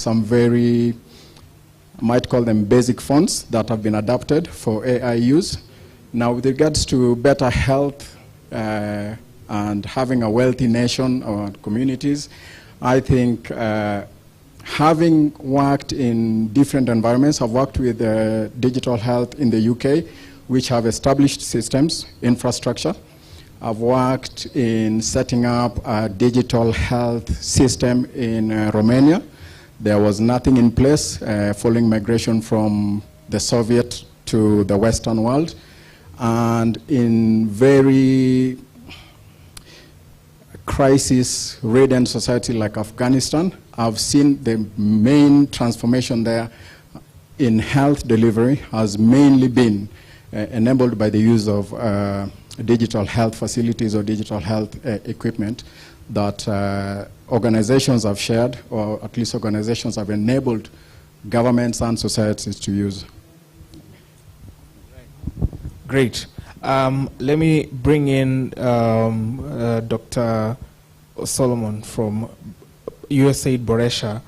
some very, I might call them basic fonts that have been adapted for AI use. Now, with regards to better health and having a wealthy nation or communities, I think having worked in different environments, I've worked with digital health in the UK, which have established systems, infrastructure. I've worked in setting up a digital health system in Romania. There was nothing in place following migration from the Soviet to the Western world. And in very crisis-ridden society like Afghanistan, I've seen the main transformation there in health delivery has mainly been enabled by the use of digital health facilities or digital health equipment that organizations have shared, or at least organizations have enabled governments and societies to use. Great. Let me bring in Dr. Solomon from USAID Boresha.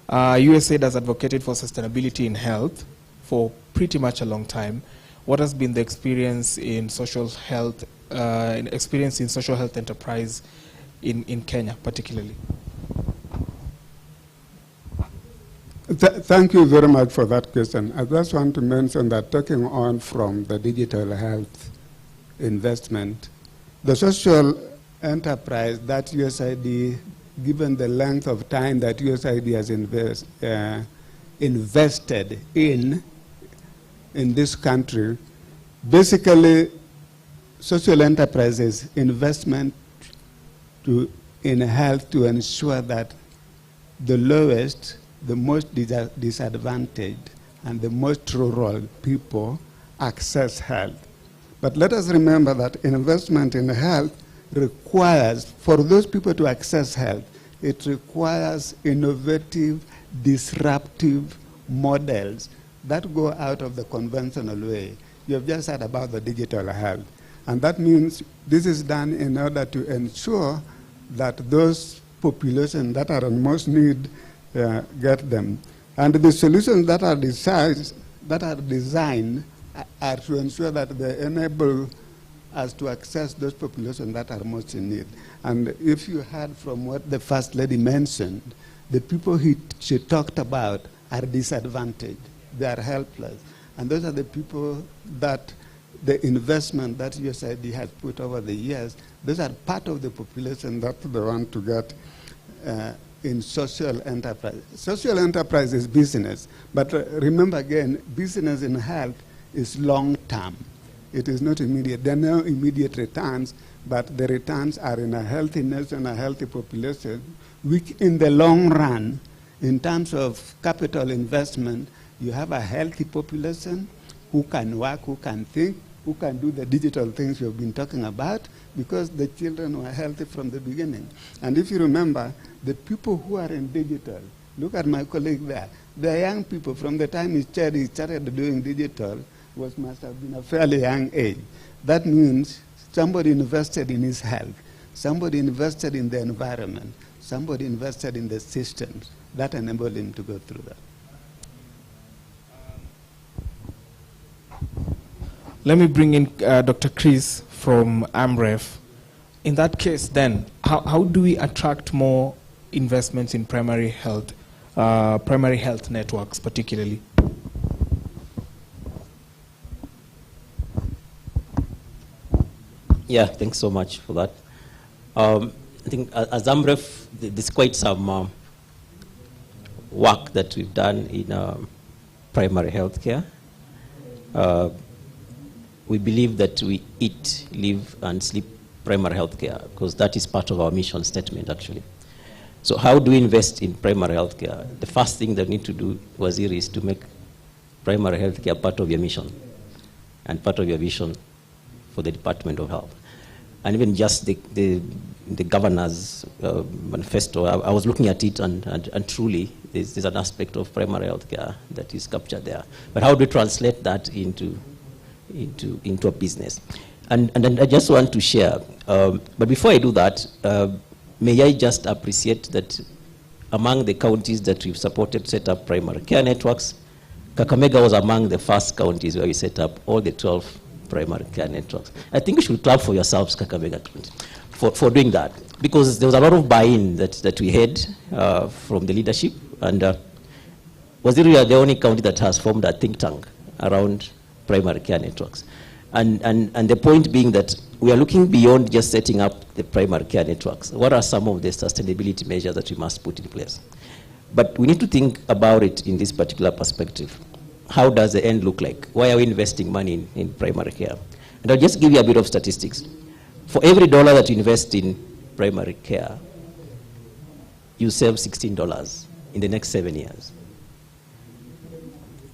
USAID has advocated for sustainability in health for pretty much a long time. What has been the experience in social health, enterprise in Kenya, particularly? Thank you very much for that question. I just want to mention that taking on from the digital health investment, the social enterprise that USAID, given the length of time that USAID has invested in this country, basically social enterprises investment in health to ensure that the lowest, the most disadvantaged, and the most rural people access health. But let us remember that investment in health requires, for those people to access health, it requires innovative, disruptive models that go out of the conventional way. You have just heard about the digital health. And that means this is done in order to ensure that those populations that are in most need get them. And the solutions that are designed are to ensure that they enable us to access those populations that are most in need. And if you heard from what the First Lady mentioned, the people she talked about are disadvantaged. They are helpless. And those are the people that the investment that USAID has put over the years, those are part of the population that they want to get in social enterprise. Social enterprise is business, but remember again, business in health is long-term. It is not immediate. There are no immediate returns, but the returns are in a healthy nation, a healthy population, which in the long run, in terms of capital investment, you have a healthy population who can work, who can think, who can do the digital things you've been talking about, because the children were healthy from the beginning. And if you remember, the people who are in digital, look at my colleague there, the young people from the time he started doing digital must have been a fairly young age. That means somebody invested in his health, somebody invested in the environment, somebody invested in the systems that enabled him to go through that. Let me bring in Dr. Chris from AMREF. In that case, then, how do we attract more investments in primary health networks, particularly? Yeah, thanks so much for that. I think as AMREF, there's quite some work that we've done in primary health care. We believe that we eat, live, and sleep primary health care, because that is part of our mission statement, actually. So how do we invest in primary health care? The first thing that we need to do, Waziri, is to make primary health care part of your mission and part of your vision for the Department of Health. And even just the governor's manifesto, I was looking at it, and truly there's an aspect of primary health care that is captured there. But how do we translate that into a business? And I just want to share, but before I do that, may I just appreciate that among the counties that we've supported set up primary care networks, Kakamega was among the first counties where we set up all the 12 primary care networks. I think you should clap for yourselves, Kakamega County, for doing that, because there was a lot of buy-in that we had from the leadership, and was really the only county that has formed a think tank around primary care networks. And the point being that we are looking beyond just setting up the primary care networks. What are some of the sustainability measures that we must put in place? But we need to think about it in this particular perspective. How does the end look like? Why are we investing money in primary care? And I'll just give you a bit of statistics. For every dollar that you invest in primary care, you save $16 in the next 7 years.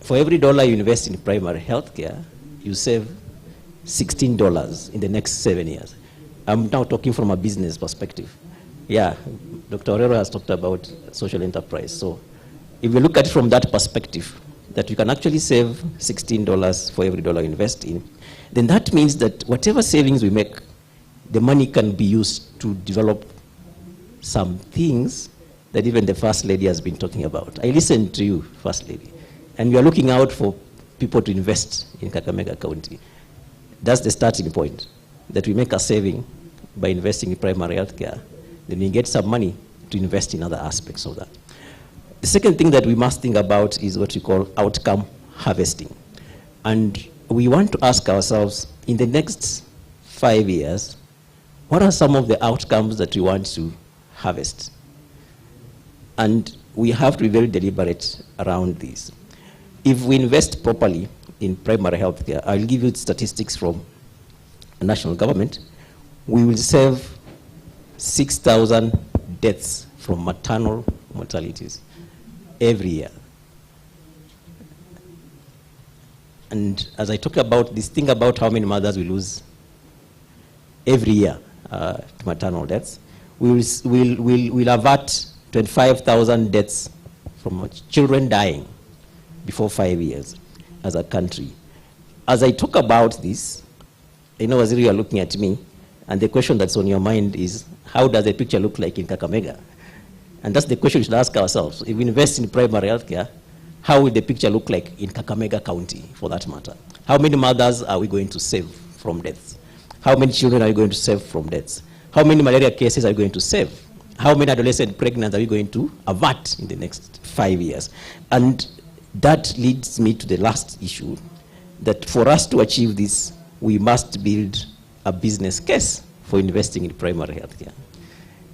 For every dollar you invest in primary health care, you save $16 in the next 7 years. I'm now talking from a business perspective. Yeah, Dr. Orero has talked about social enterprise. So if we look at it from that perspective, that you can actually save $16 for every dollar you invest in, then that means that whatever savings we make, the money can be used to develop some things that even the First Lady has been talking about. I listened to you, First Lady, and we are looking out for people to invest in Kakamega County. That's the starting point, that we make a saving by investing in primary health care. Then we get some money to invest in other aspects of that. The second thing that we must think about is what we call outcome harvesting. And we want to ask ourselves, in the next 5 years, what are some of the outcomes that we want to harvest? And we have to be very deliberate around this. If we invest properly in primary health care, I'll give you statistics from the national government, we will save 6,000 deaths from maternal mortalities every year. And as I talk about this, think about how many mothers we lose every year to maternal deaths. We'll avert 25,000 deaths from children dying before 5 years as a country. As I talk about this, I know, Waziri, you are looking at me, and the question that's on your mind is, how does the picture look like in Kakamega? And that's the question we should ask ourselves. If we invest in primary health care, how will the picture look like in Kakamega County, for that matter? How many mothers are we going to save from deaths? How many children are we going to save from deaths? How many malaria cases are we going to save? How many adolescent pregnancies are we going to avert in the next 5 years? And that leads me to the last issue, that for us to achieve this, we must build a business case for investing in primary health care.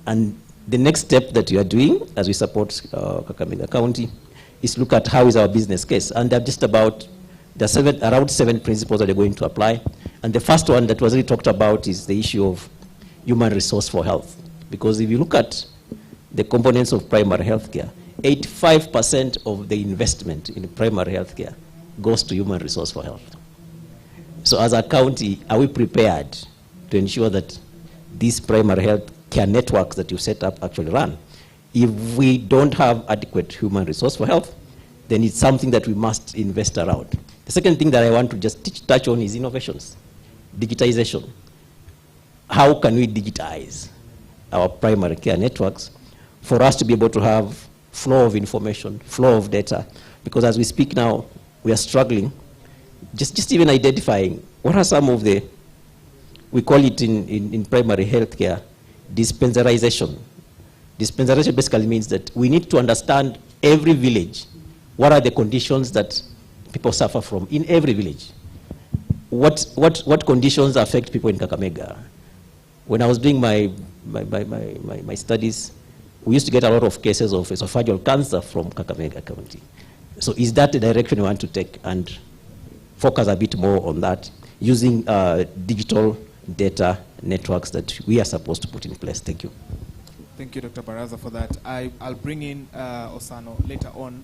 And the next step that we are doing as we support Kakamega County is look at how is our business case. And there are around 7 principles that are going to apply. And the first one that was really talked about is the issue of human resource for health. Because if you look at the components of primary health care, 85% of the investment in primary health care goes to human resource for health. So as a county, are we prepared to ensure that these primary health care networks that you set up actually run? If we don't have adequate human resource for health, then it's something that we must invest around. The second thing that I want to just touch on is innovations, digitization. How can we digitize our primary care networks for us to be able to have flow of information, flow of data? Because as we speak now, we are struggling just even identifying what are some of the, we call it in primary health care, dispensarization. Dispensarization basically means that we need to understand every village, what are the conditions that people suffer from in every village. What conditions affect people in Kakamega? When I was doing my studies, we used to get a lot of cases of esophageal cancer from Kakamega County. So is that the direction we want to take and focus a bit more on that, using digital data networks that we are supposed to put in place? Thank you. Thank you, Dr. Barasa, for that. I'll bring in Osano later on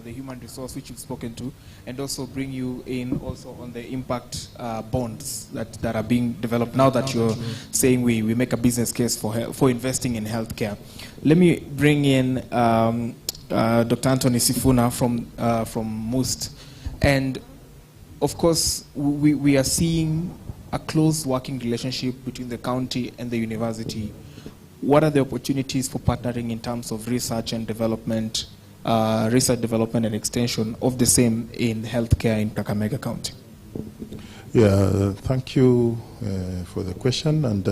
the human resource, which you've spoken to, and also bring you in also on the impact bonds that are being developed now that you're saying we make a business case for investing in healthcare. Let me bring in Dr. Anthony Sifuna from MUST. And of course, we are seeing a close working relationship between the county and the university. what are the opportunities for partnering in terms of research and development, and extension of the same in healthcare in Kakamega County? Yeah, thank you for the question, and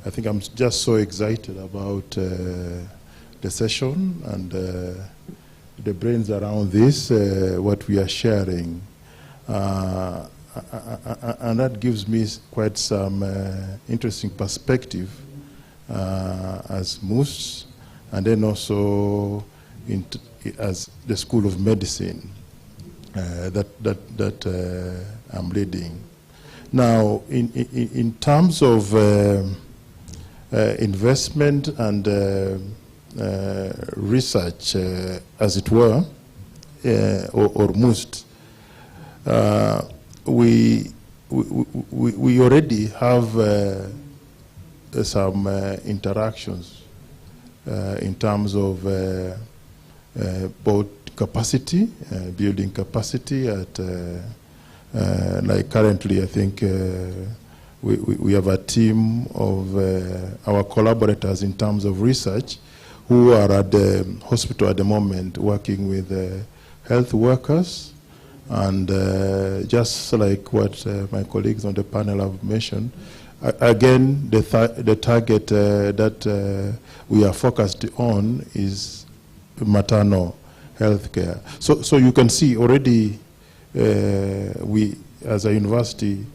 I think I'm just so excited about the session and the brains around this, what we are sharing. And that gives me quite some interesting perspective as MUS, and then also as the School of Medicine that I'm leading. Now, in terms of investment and research, as it were, or MUST, we already have some interactions in terms of both capacity, building capacity at, like currently I think we have a team of our collaborators in terms of research who are at the hospital at the moment working with health workers. And just like what my colleagues on the panel have mentioned, again, the target that we are focused on is maternal health care. So you can see already we, as a university,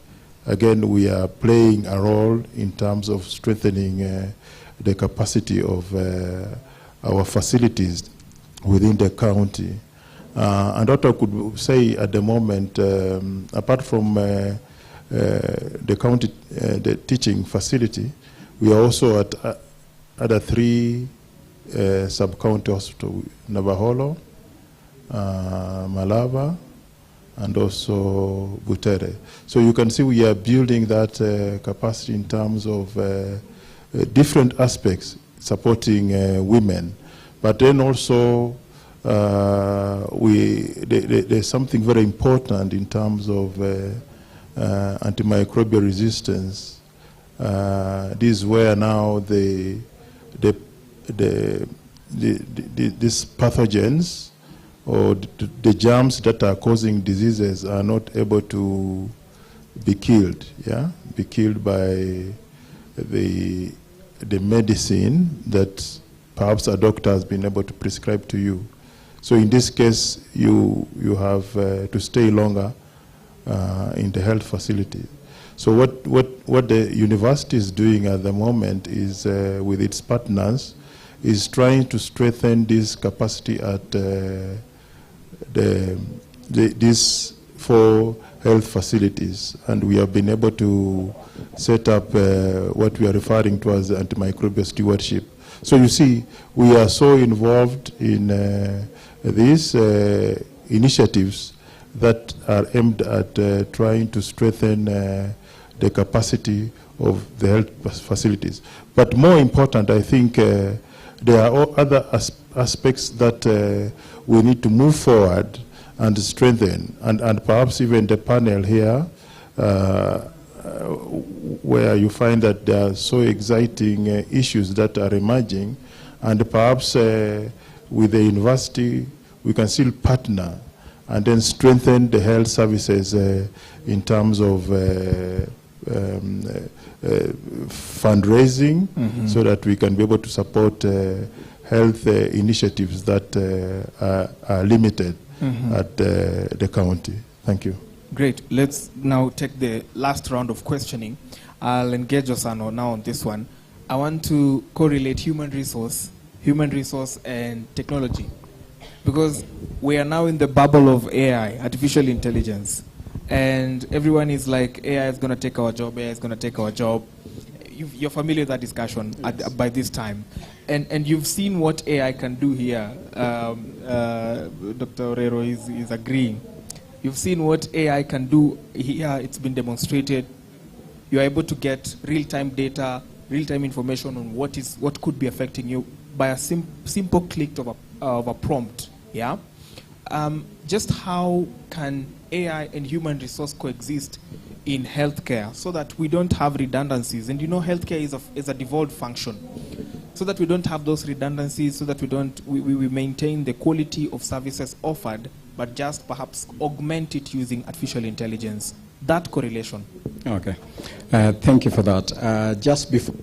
again, we are playing a role in terms of strengthening the capacity of our facilities within the county. And what I could say at the moment, apart from the county, the teaching facility, we are also at other 3 sub-county hospitals, Navaholo, Malava, and also Butere. So you can see we are building that capacity in terms of different aspects, supporting women. But then also there's something very important in terms of antimicrobial resistance. This is where now these pathogens or the germs that are causing diseases are not able to be killed, be killed by the medicine that perhaps a doctor has been able to prescribe to you. So in this case, you have to stay longer in the health facility. So what the university is doing at the moment is, with its partners, is trying to strengthen this capacity at these 4 health facilities. And we have been able to set up what we are referring to as antimicrobial stewardship. So you see, we are so involved in these initiatives that are aimed at trying to strengthen the capacity of the health facilities. But more important, I think there are other aspects that we need to move forward and strengthen, and perhaps even the panel here, where you find that there are so exciting issues that are emerging, and perhaps with the university, we can still partner and then strengthen the health services in terms of fundraising, so that we can be able to support health initiatives that are limited at the county. Thank you. Great. Let's now take the last round of questioning. I'll engage Osano now on this one. I want to correlate human resource and technology, because we are now in the bubble of AI, artificial intelligence, and everyone is like, AI is going to take our job, AI is going to take our job. You're familiar with that discussion by this time. And you've seen what AI can do here. Dr. Orero is agreeing. You've seen what AI can do here. It's been demonstrated. You're able to get real-time data, real-time information on what could be affecting you by a simple click of a prompt. Yeah. just how can AI and human resource coexist in healthcare so that we don't have redundancies? And you know, healthcare is a devolved function. So that we don't have those redundancies, so that we maintain the quality of services offered, but just perhaps augment it using artificial intelligence. That correlation. Okay. Thank you for that. Just before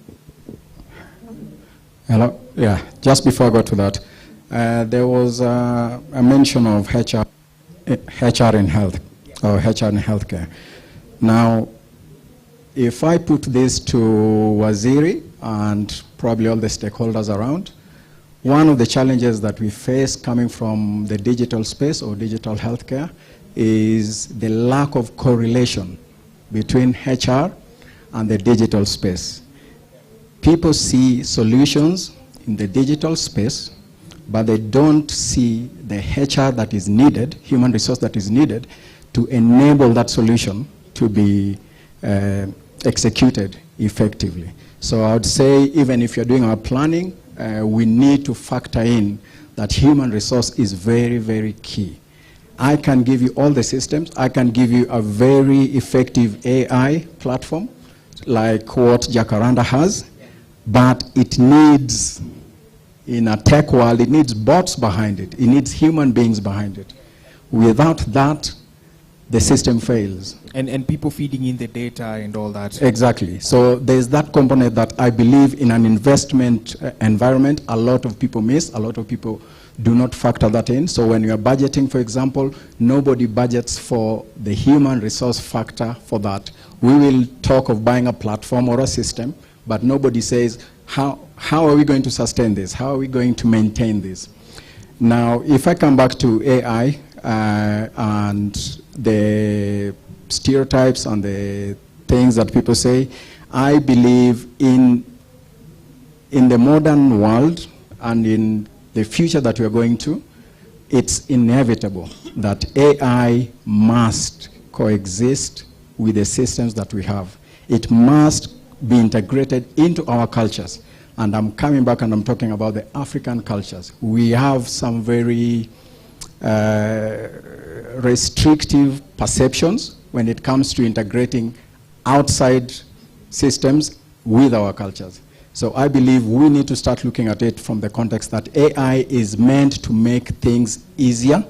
I go to that, there was a mention of HR in health, or HR in healthcare. Now, if I put this to Waziri and probably all the stakeholders around, one of the challenges that we face coming from the digital space or digital healthcare is the lack of correlation between HR and the digital space. People see solutions in the digital space, but they don't see the HR that is needed, human resource that is needed, to enable that solution to be executed effectively. So I would say, even if you're doing our planning, we need to factor in that human resource is very, very key. I can give you all the systems. I can give you a very effective AI platform, like what Jacaranda has, but it needs, in a tech world, it needs bots behind it. It needs human beings behind it. Without that, the system fails. And people feeding in the data and all that. Exactly. So there's that component that I believe in an investment environment, a lot of people miss, a lot of people do not factor that in. So when you are budgeting, for example, nobody budgets for the human resource factor for that. We will talk of buying a platform or a system, but nobody says, how are we going to sustain this? How are we going to maintain this? Now, if I come back to AI and the stereotypes and the things that people say, I believe in the modern world and in the future that we are going to, it's inevitable that AI must coexist with the systems that we have. It must be integrated into our cultures. And I'm coming back and I'm talking about the African cultures. We have some very restrictive perceptions when it comes to integrating outside systems with our cultures. So I believe we need to start looking at it from the context that AI is meant to make things easier.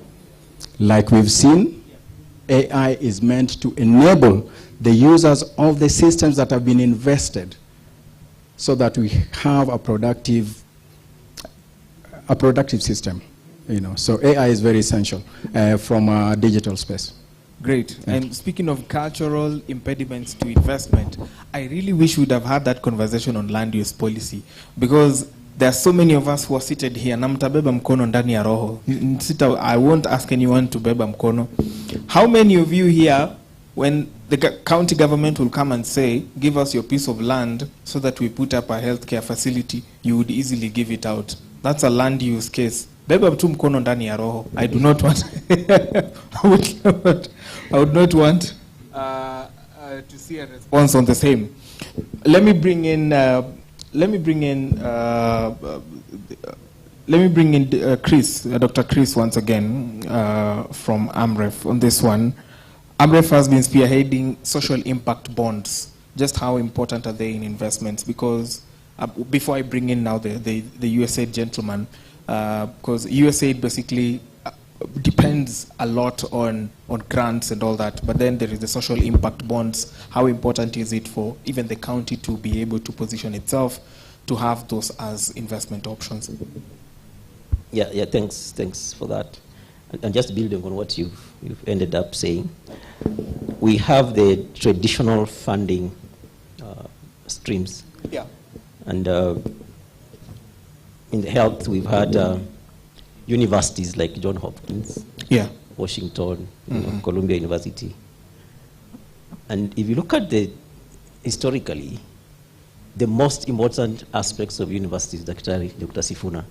Like we've seen, AI is meant to enable the users of the systems that have been invested so that we have a productive system. You know, so AI is very essential from a digital space. Great. And speaking of cultural impediments to investment, I really wish we'd have had that conversation on land use policy, because there are so many of us who are seated here. Na mtabeba mkono ndani ya roho. I won't ask anyone to beba mkono. How many of you here, when the county government will come and say, give us your piece of land so that we put up a healthcare facility, you would easily give it out? That's a land use case. Beba tu mkono ndani ya roho. I do not want I would not want to see a response on the same. Let me bring in Chris, Dr. Chris once again from AMREF on this one. AMREF has been spearheading social impact bonds. Just how important are they in investments? Because before I bring in now the USAID gentleman, because USAID basically depends a lot on grants and all that, but then there is the social impact bonds. How important is it for even the county to be able to position itself to have those as investment options? Yeah, thanks for that. And just building on what you've ended up saying, we have the traditional funding streams. Yeah. And in the health, we've had universities like Johns Hopkins, Washington, Columbia University. And if you look at historically, the most important aspects of universities, Dr. Sifuna,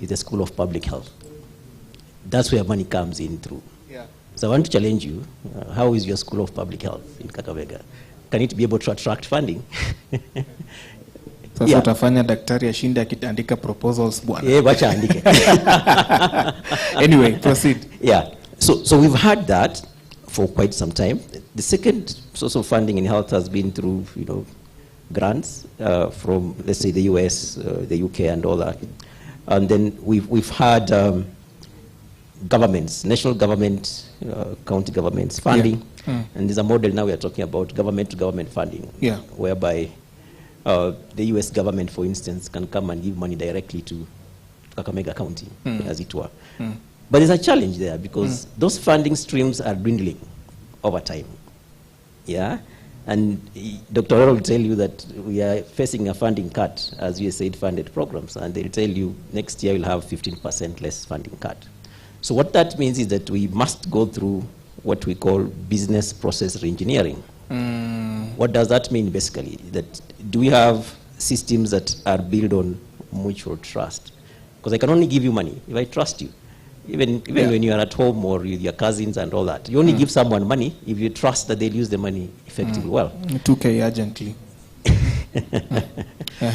is the School of Public Health. That's where money comes in through. Yeah. So I want to challenge you, how is your School of Public Health in Kakamega? Can it be able to attract funding? Sasa Yeah. utafanya daktari ashinde akiandika proposals bwana. Wacha andike. Anyway, proceed. Yeah. So we've had that for quite some time. The second source of funding in health has been through, grants from, let's say, the US, the UK, and all that. And then we've had governments, national government, county governments funding. Yeah. And there's a model now we are talking about government-to-government funding, Yeah. whereby the US government, for instance, can come and give money directly to Kakamega County, as it were. But there's a challenge there because those funding streams are dwindling over time. Yeah? And Dr. Oro will tell you that we are facing a funding cut as USAID-funded programs, and they'll tell you next year we'll have 15% less funding cut. So what that means is that we must go through what we call business process reengineering. What does that mean, basically? That do we have systems that are built on mutual trust? Because I can only give you money if I trust you. Even when you are at home or with your cousins and all that. You only give someone money if you trust that they'll use the money effectively well. 2K urgently.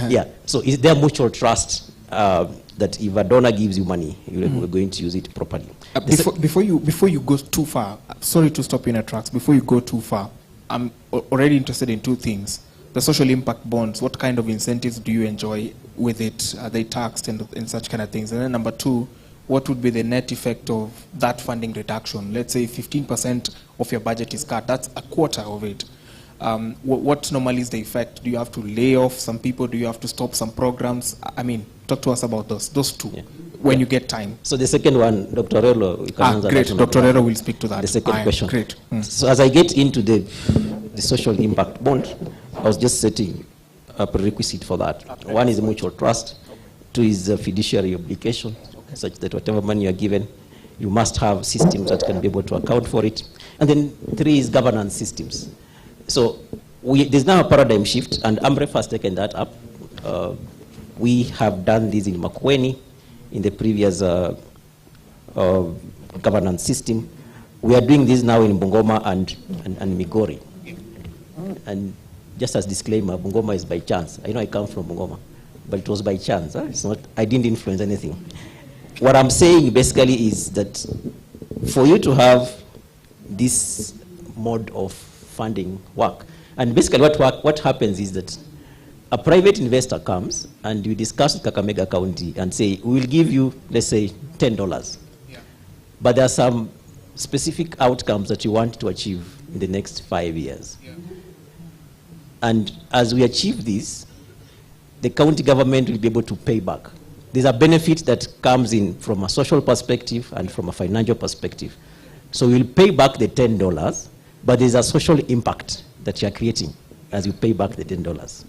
Yeah, so is there mutual trust that if a donor gives you money, we're going to use it properly? Before you go too far, sorry to stop you in your tracks, before you go too far, I'm already interested in two things. The social impact bonds, what kind of incentives do you enjoy with it? Are they taxed and such kind of things? And then number two, what would be the net effect of that funding reduction? Let's say 15% of your budget is cut. That's a quarter of it. What normally is the effect? Do you have to lay off some people? Do you have to stop some programs? I mean, talk to us about those two when you get time. So the second one, Dr. Relo, you can answer great. that. Dr. Relo will speak to that. The second question. Great. So as I get into the social impact bond, I was just setting a prerequisite for that. One is mutual trust. Two is a fiduciary obligation, such that whatever money you are given, you must have systems that can be able to account for it. And then three is governance systems. So there's now a paradigm shift, and AMREF has taken that up. We have done this in Makueni, in the previous governance system. We are doing this now in Bungoma and Migori. And just as disclaimer, Bungoma is by chance. I know I come from Bungoma, but it was by chance. It's not, I didn't influence anything. What I'm saying basically is that for you to have this mode of funding work, and basically what happens is that a private investor comes and you discuss with Kakamega County and say, we will give you, let's say, $10. Yeah. But there are some specific outcomes that you want to achieve in the next 5 years. Yeah. And as we achieve this, the county government will be able to pay back. There's a benefit that comes in from a social perspective and from a financial perspective. So we'll pay back the $10, but there's a social impact that you're creating as you pay back the $10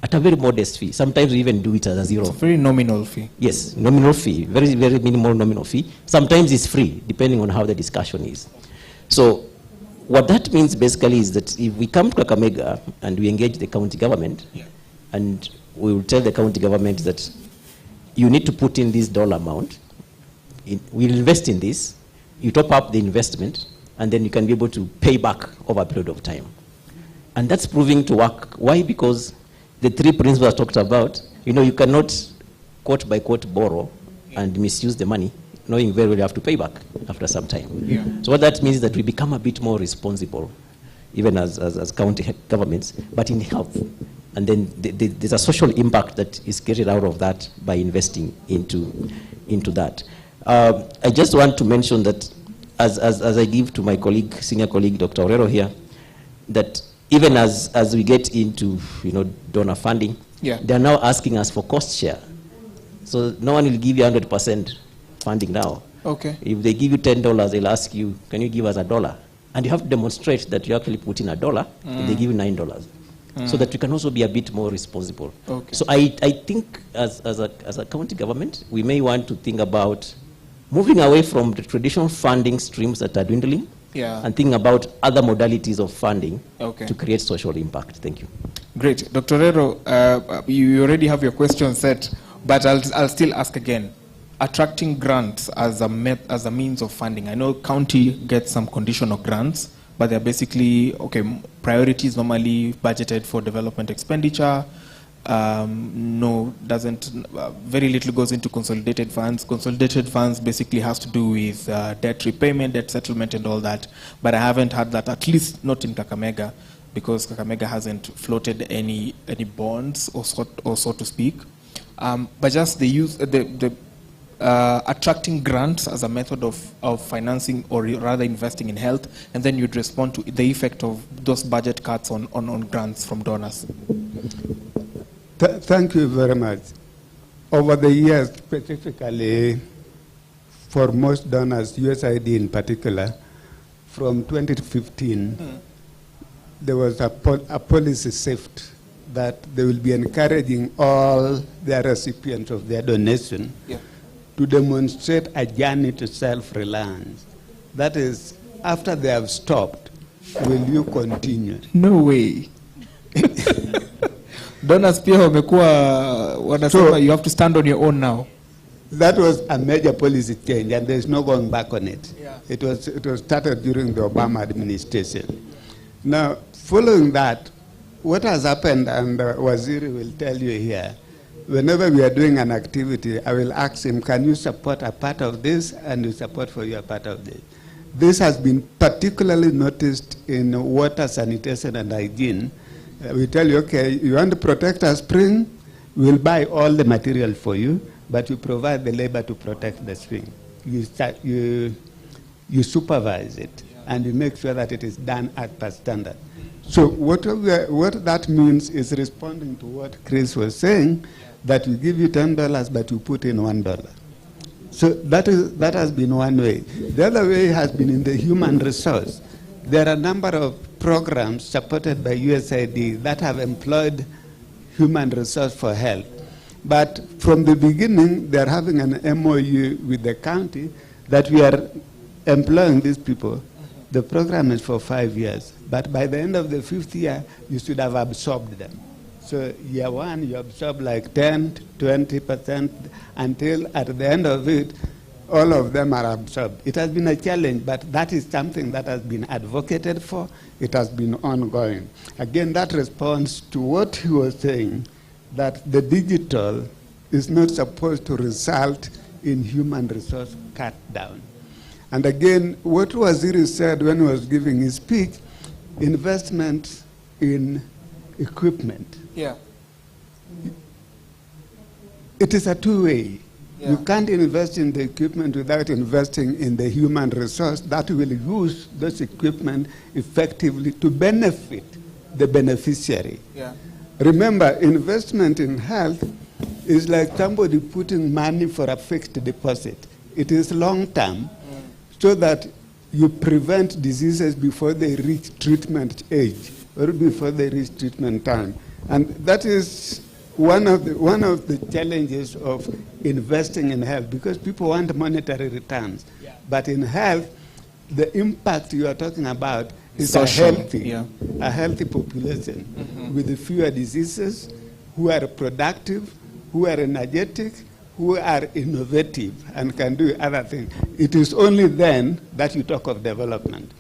at a very modest fee. Sometimes we even do it as a zero. It's a very nominal fee. Yes, nominal fee, very, very minimal nominal fee. Sometimes it's free, depending on how the discussion is. So what that means basically is that if we come to Kakamega and we engage the county government, and we will tell the county government that you need to put in this dollar amount, we'll invest in this, you top up the investment, and then you can be able to pay back over a period of time. And that's proving to work. Why? Because the three principles I talked about, you cannot quote by quote borrow and misuse the money, knowing very well you have to pay back after some time. Yeah. So what that means is that we become a bit more responsible, even as county governments, but in health. And then there's a social impact that is created out of that by investing into that. I just want to mention that as I give to my colleague, senior colleague, Dr. Orero here, that even as we get into donor funding, they're now asking us for cost share. So no one will give you 100% funding now. Okay. If they give you $10, they'll ask you, can you give us $1? And you have to demonstrate that you actually put in $1, and they give you $9. So that we can also be a bit more responsible. Okay. So I think as a county government, we may want to think about moving away from the traditional funding streams that are dwindling, and think about other modalities of funding to create social impact. Thank you. Great. Dr. Rero, you already have your question set, but I'll still ask again. Attracting grants as a means of funding. I know county gets some conditional grants, but they're basically, priorities normally budgeted for development expenditure, very little goes into consolidated funds. Consolidated funds basically has to do with debt repayment, debt settlement, and all that. But I haven't had that, at least not in Kakamega, because Kakamega hasn't floated any bonds, or so to speak. But just the use, attracting grants as a method of financing, or rather investing in health, and then you'd respond to the effect of those budget cuts on grants from donors. Thank you very much. Over the years, specifically for most donors, USAID in particular, from 2015, there was a policy shift that they will be encouraging all their recipients of their donation to demonstrate a journey to self-reliance. That is, after they have stopped, will you continue? No way. Donors pia wamekuwa wanasema you have to stand on your own now. That was a major policy change, and there's no going back on it. Yeah. It was started during the Obama administration. Now, following that, what has happened, and Waziri will tell you here, whenever we are doing an activity, I will ask him, can you support a part of this, and you support for you a part of this. This has been particularly noticed in water, sanitation, and hygiene. We tell you, okay, you want to protect a spring, we'll buy all the material for you, but you provide the labor to protect the spring. You supervise it, and you make sure that it is done at per standard. So what that means is responding to what Chris was saying, that we give you $10, but you put in $1. So that has been one way. The other way has been in the human resource. There are a number of programs supported by USAID that have employed human resource for health. But from the beginning, they're having an MOU with the county that we are employing these people. The program is for 5 years, but by the end of the 5th year, you should have absorbed them. So year one, you absorb like 10, 20%, until at the end of it, all of them are absorbed. It has been a challenge, but that is something that has been advocated for. It has been ongoing. Again, that responds to what he was saying, that the digital is not supposed to result in human resource cut down. And again, what Waziri said when he was giving his speech, investment in equipment. Yeah. It is a two-way. Yeah. You can't invest in the equipment without investing in the human resource that will use this equipment effectively to benefit the beneficiary. Yeah. Remember, investment in health is like somebody putting money for a fixed deposit. It is long-term, so that you prevent diseases before they reach treatment age or before they reach treatment time. And that is one of the challenges of investing in health, because people want monetary returns. Yeah. But in health, the impact you are talking about is social, a healthy population with fewer diseases, who are productive, who are energetic, who are innovative and can do other things. It is only then that you talk of development.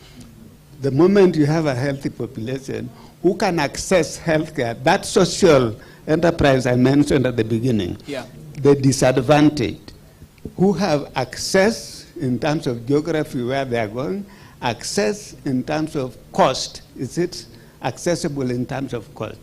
The moment you have a healthy population who can access healthcare, that social enterprise I mentioned at the beginning, the disadvantaged, who have access in terms of geography where they are going, access in terms of cost, is it accessible in terms of cost,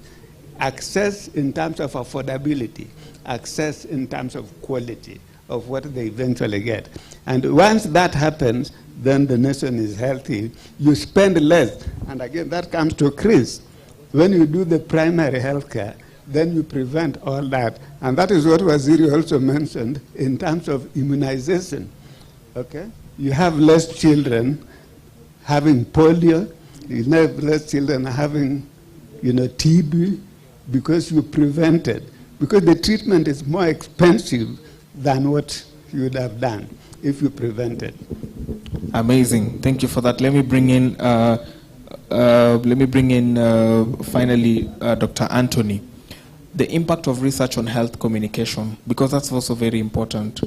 access in terms of affordability, access in terms of quality of what they eventually get. And once that happens, then the nation is healthy. You spend less. And again, that comes to Chris. When you do the primary health care, then you prevent all that. And that is what Waziri also mentioned in terms of immunization. Okay? You have less children having polio. You have less children having, TB, because you prevented. Because the treatment is more expensive than what you would have done if you prevented. Amazing. Thank you for that. Let me bring in finally Dr. Anthony. The impact of research on health communication, because that's also very important.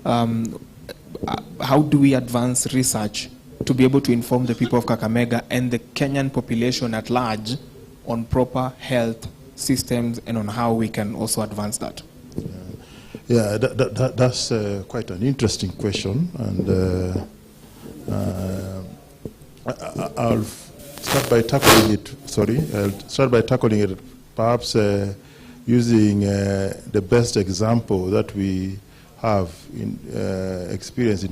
How do we advance research to be able to inform the people of Kakamega and the Kenyan population at large on proper health systems and on how we can also advance that? Yeah, that's quite an interesting question, and I'll start by tackling it. I'll start by tackling it, perhaps using the best example that we have in experience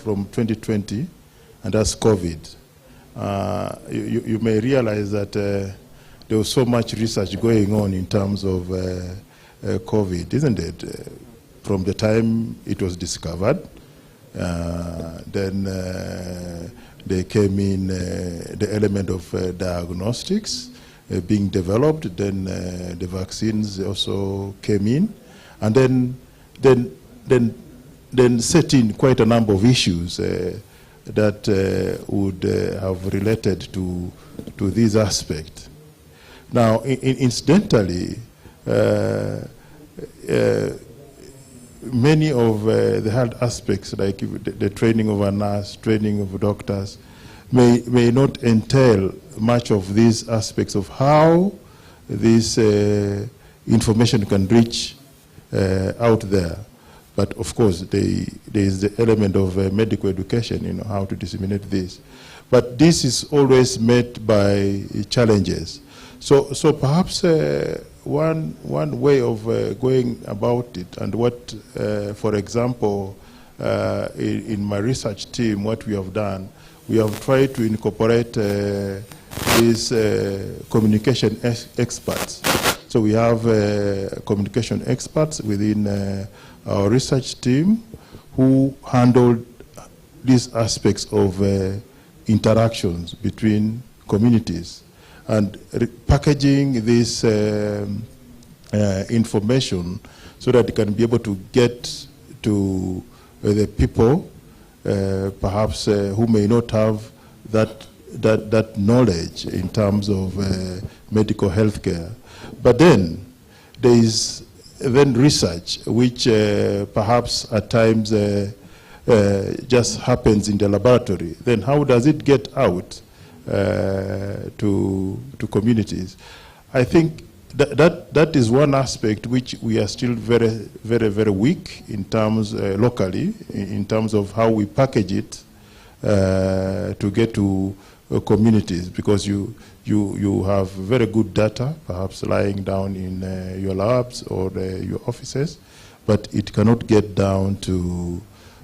from 2020, and that's COVID. You may realize that there was so much research going on in terms of COVID, isn't it? From the time it was discovered, then there came in the element of diagnostics being developed, then the vaccines also came in, and then set in quite a number of issues that would have related to this aspect. Now, incidentally, many of the health aspects, like the training of a nurse, training of doctors, may not entail much of these aspects of how this information can reach out there. But of course, there is the element of medical education, how to disseminate this. But this is always met by challenges. So perhaps one way of going about it, and what, for example, in my research team, what we have done, we have tried to incorporate these communication experts. So we have communication experts within our research team who handled these aspects of interactions between communities, and packaging this information so that it can be able to get to the people, perhaps who may not have that knowledge in terms of medical health care. But then there is research which perhaps at times just happens in the laboratory. Then how does it get out to communities? I think that is one aspect which we are still very, very, very weak in terms locally, in terms of how we package it to get to communities, because you have very good data, perhaps lying down in your labs or your offices, but it cannot get down to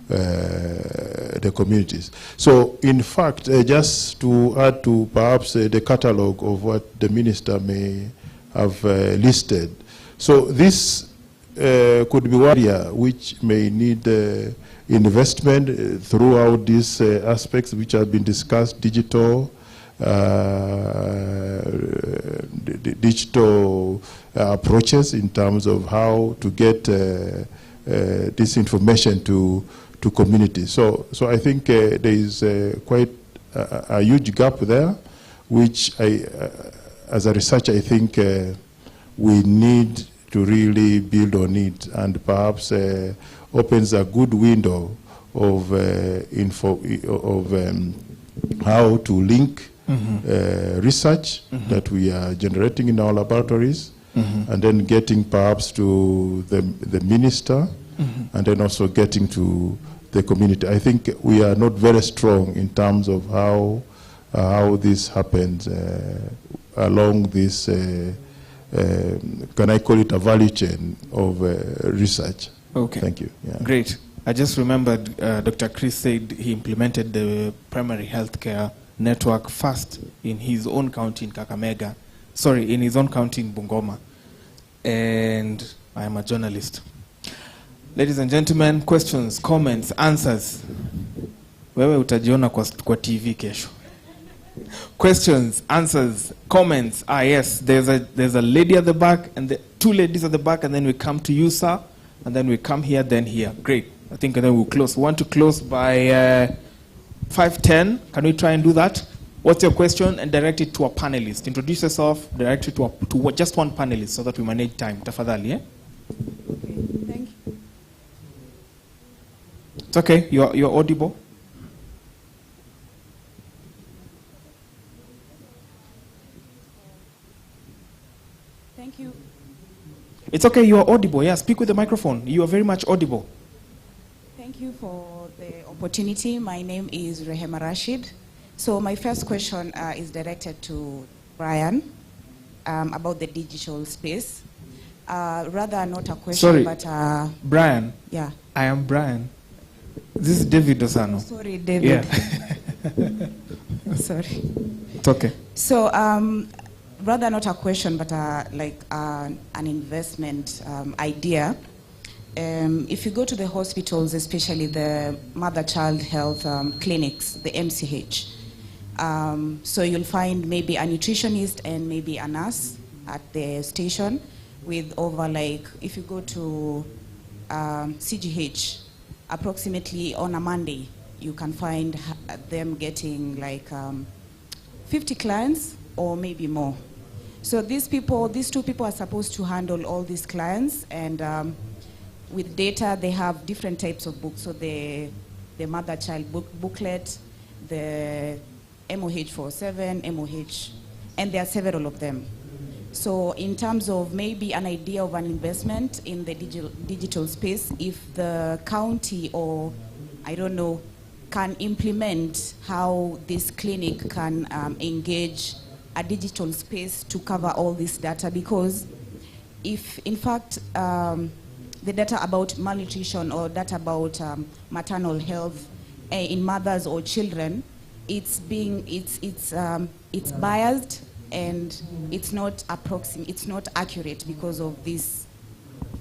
the communities. So in fact, just to add to perhaps the catalog of what the minister may have listed. So this could be one area which may need investment throughout these aspects which have been discussed: digital approaches in terms of how to get this information to communities. So I think there is quite a huge gap there, which as a researcher, I think we need to really build on it, and perhaps opens a good window of how to link research that we are generating in our laboratories, and then getting perhaps to the minister, and then also getting to the community. I think we are not very strong in terms of how this happens along this, can I call it a value chain of research? Okay. Thank you. Yeah. Great. I just remembered Dr. Chris said he implemented the primary healthcare network first in his own county in Kakamega. Sorry, in his own county in Bungoma. And I am a journalist. Ladies and gentlemen, questions, comments, answers. Wewe utajiona kwa TV kesho. Questions, answers, comments. Yes, there's a lady at the back, and the two ladies at the back, and then we come to you, sir, and then we come here, then here. Great. I think then we'll close. We want to close by 5:10. Can we try and do that? What's your question? And direct it to a panelist. Introduce yourself, direct it to just one panelist so that we manage time. Tafadhali, eh? Okay, thank you. It's okay. You're audible. Thank you. It's okay, you are audible. Yeah, speak with the microphone. You are very much audible. Thank you for the opportunity. My name is Rehema Rashid. So my first question is directed to Brian about the digital space. Rather not a question, Sorry, but Brian. yeah. I am Brian. This is David Dosano. Sorry, David. Yeah. Sorry. It's okay. So rather not a question, but like an investment idea. If you go to the hospitals, especially the mother-child health clinics, the MCH, so you'll find maybe a nutritionist and maybe a nurse at the station with over like, if you go to CGH, approximately on a Monday, you can find them getting like 50 clients or maybe more. So these two people are supposed to handle all these clients, and with data, they have different types of books. So the mother-child booklet, the MOH47, MOH, and there are several of them. So in terms of maybe an idea of an investment in the digital space, if the county or, I don't know, can implement how this clinic can engage a digital space to cover all this data, because if in fact the data about malnutrition or data about maternal health in mothers or children, it's biased and it's not accurate because of this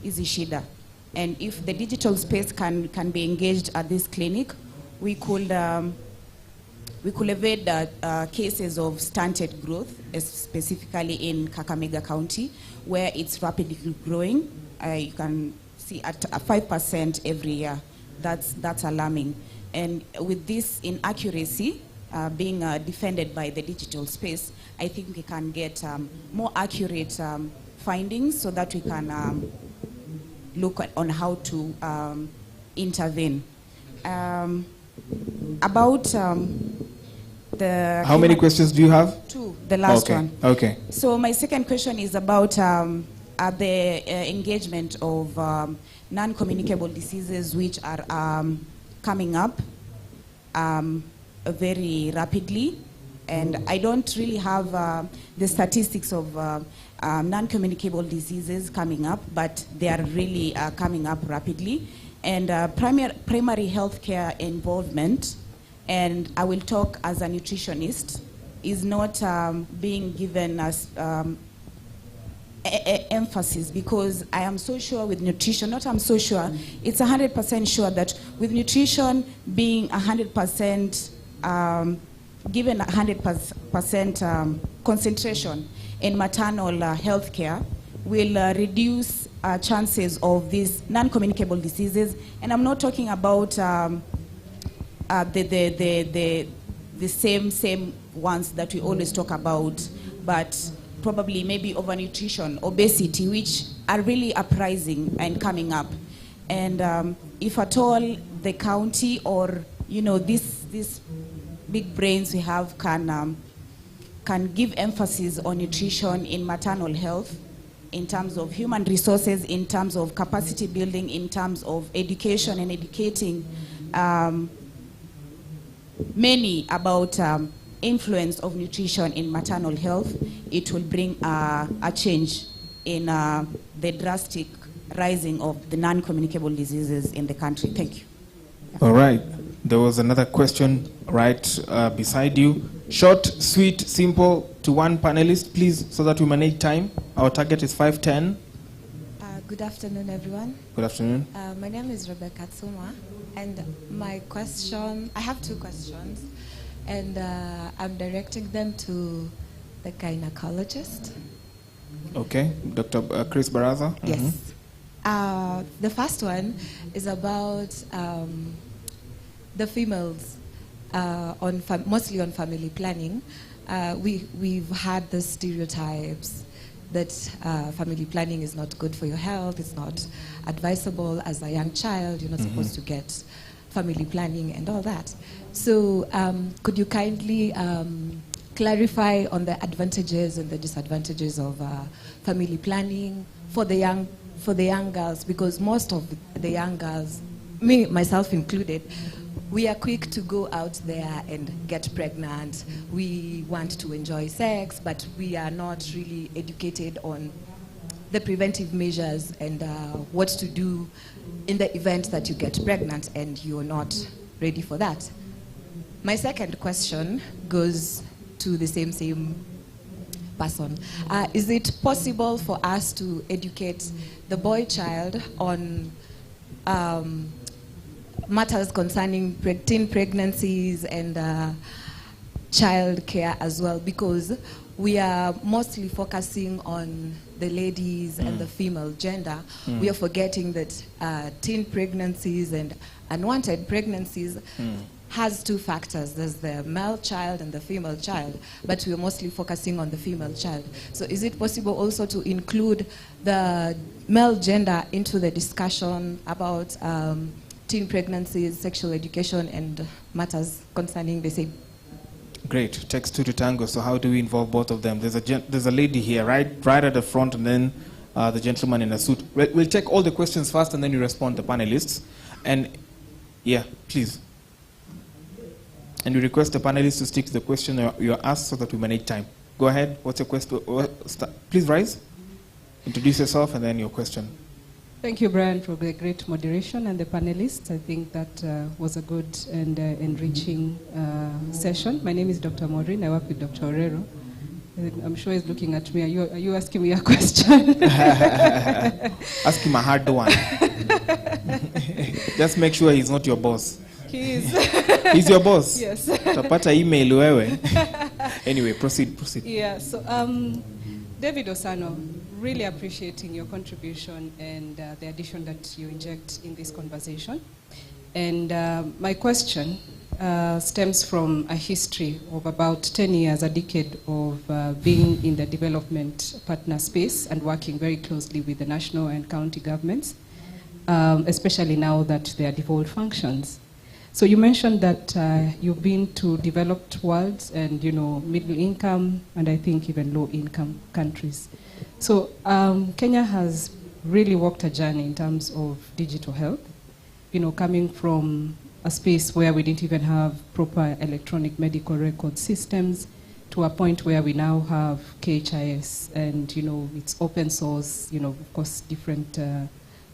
Izishida. And if the digital space can be engaged at this clinic, we could evade cases of stunted growth, specifically in Kakamega County, where it's rapidly growing. You can see at 5% every year. That's alarming. And with this inaccuracy being defended by the digital space, I think we can get more accurate findings so that we can look on how to intervene. About the... How many questions do you have? Two, the last one. Okay. So my second question is about the engagement of non-communicable diseases which are coming up very rapidly. And I don't really have the statistics of non-communicable diseases coming up, but they are really coming up rapidly. And primary healthcare involvement, and I will talk as a nutritionist, is not being given as emphasis, because I am so sure with nutrition, it's 100% sure that with nutrition being 100%, given 100% concentration in maternal health care, will reduce chances of these non-communicable diseases. And I'm not talking about the same ones that we always talk about, but probably maybe overnutrition, obesity, which are really uprising and coming up. And if at all the county or these big brains we have can give emphasis on nutrition in maternal health, in terms of human resources, in terms of capacity building, in terms of education and educating many about influence of nutrition in maternal health, it will bring a change in the drastic rising of the non-communicable diseases in the country. Thank you. All right. There was another question right beside you. Short, sweet, simple to one panelist, please, so that we manage time. Our target is 5:10. Good afternoon, everyone. Good afternoon. My name is Rebecca Tsuma, and my question, I have two questions, and I'm directing them to the gynecologist. Okay, Dr. Chris Barasa. Yes. The first one is about the females, mostly on family planning. We've had the stereotypes that family planning is not good for your health, it's not advisable as a young child, you're not supposed to get family planning and all that. So could you kindly clarify on the advantages and the disadvantages of family planning for the young girls, because most of the young girls, me myself included, we are quick to go out there and get pregnant. We want to enjoy sex, but we are not really educated on the preventive measures and what to do in the event that you get pregnant and you're not ready for that. My second question goes to the same person. Is it possible for us to educate the boy child on matters concerning teen pregnancies and child care as well? Because we are mostly focusing on the ladies and the female gender. We are forgetting that teen pregnancies and unwanted pregnancies has two factors. There's the male child and the female child, but we're mostly focusing on the female child. So is it possible also to include the male gender into the discussion about teen pregnancies, sexual education, and matters concerning the same? Great. Takes two to tango. So how do we involve both of them? There's a lady here, right at the front, and then the gentleman in a suit. We'll take all the questions first, and then you respond to the panelists. And yeah, please. And we request the panelists to stick to the question you're asked so that we manage time. Go ahead. What's your question? Please rise. Introduce yourself and then your question. Thank you, Brian, for the great moderation and the panelists. I think that was a good and enriching session. My name is Dr. Maureen. I work with Dr. Orero. I'm sure he's looking at me. Are you asking me a question? Ask him a hard one. Just make sure he's not your boss. He is. He's your boss? Yes. Tapata email wewe. Anyway, proceed. Yeah, so David Osano, really appreciating your contribution and the addition that you inject in this conversation. And my question stems from a history of about 10 years, a decade of being in the development partner space and working very closely with the national and county governments, especially now that they are devolved functions. So you mentioned that you've been to developed worlds and, middle income and I think even low income countries. So Kenya has really walked a journey in terms of digital health, coming from a space where we didn't even have proper electronic medical record systems to a point where we now have KHIS and, it's open source, of course, different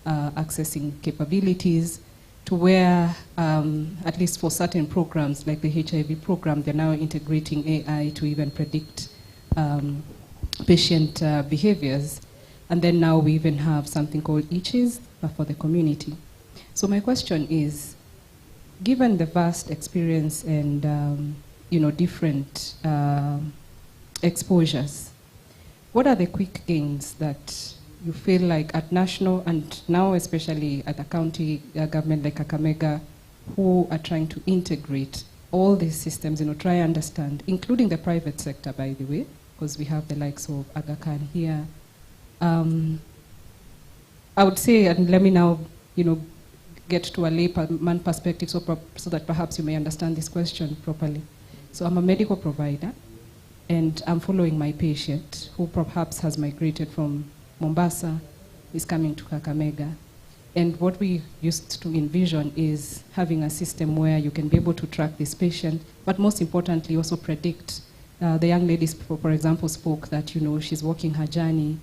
accessing capabilities, to where, at least for certain programs, like the HIV program, they're now integrating AI to even predict patient behaviors. And then now we even have something called ICHIS for the community. So my question is, given the vast experience and different exposures, what are the quick gains that you feel like at national and now especially at a county government like Kakamega, who are trying to integrate all these systems, try and understand, including the private sector, by the way, because we have the likes of Aga Khan here. I would say, and let me now, get to a layman perspective so that perhaps you may understand this question properly. So I'm a medical provider, and I'm following my patient who perhaps has migrated from Mombasa, is coming to Kakamega. And what we used to envision is having a system where you can be able to track this patient, but most importantly also predict. The young lady, for example, spoke that she's walking her journey.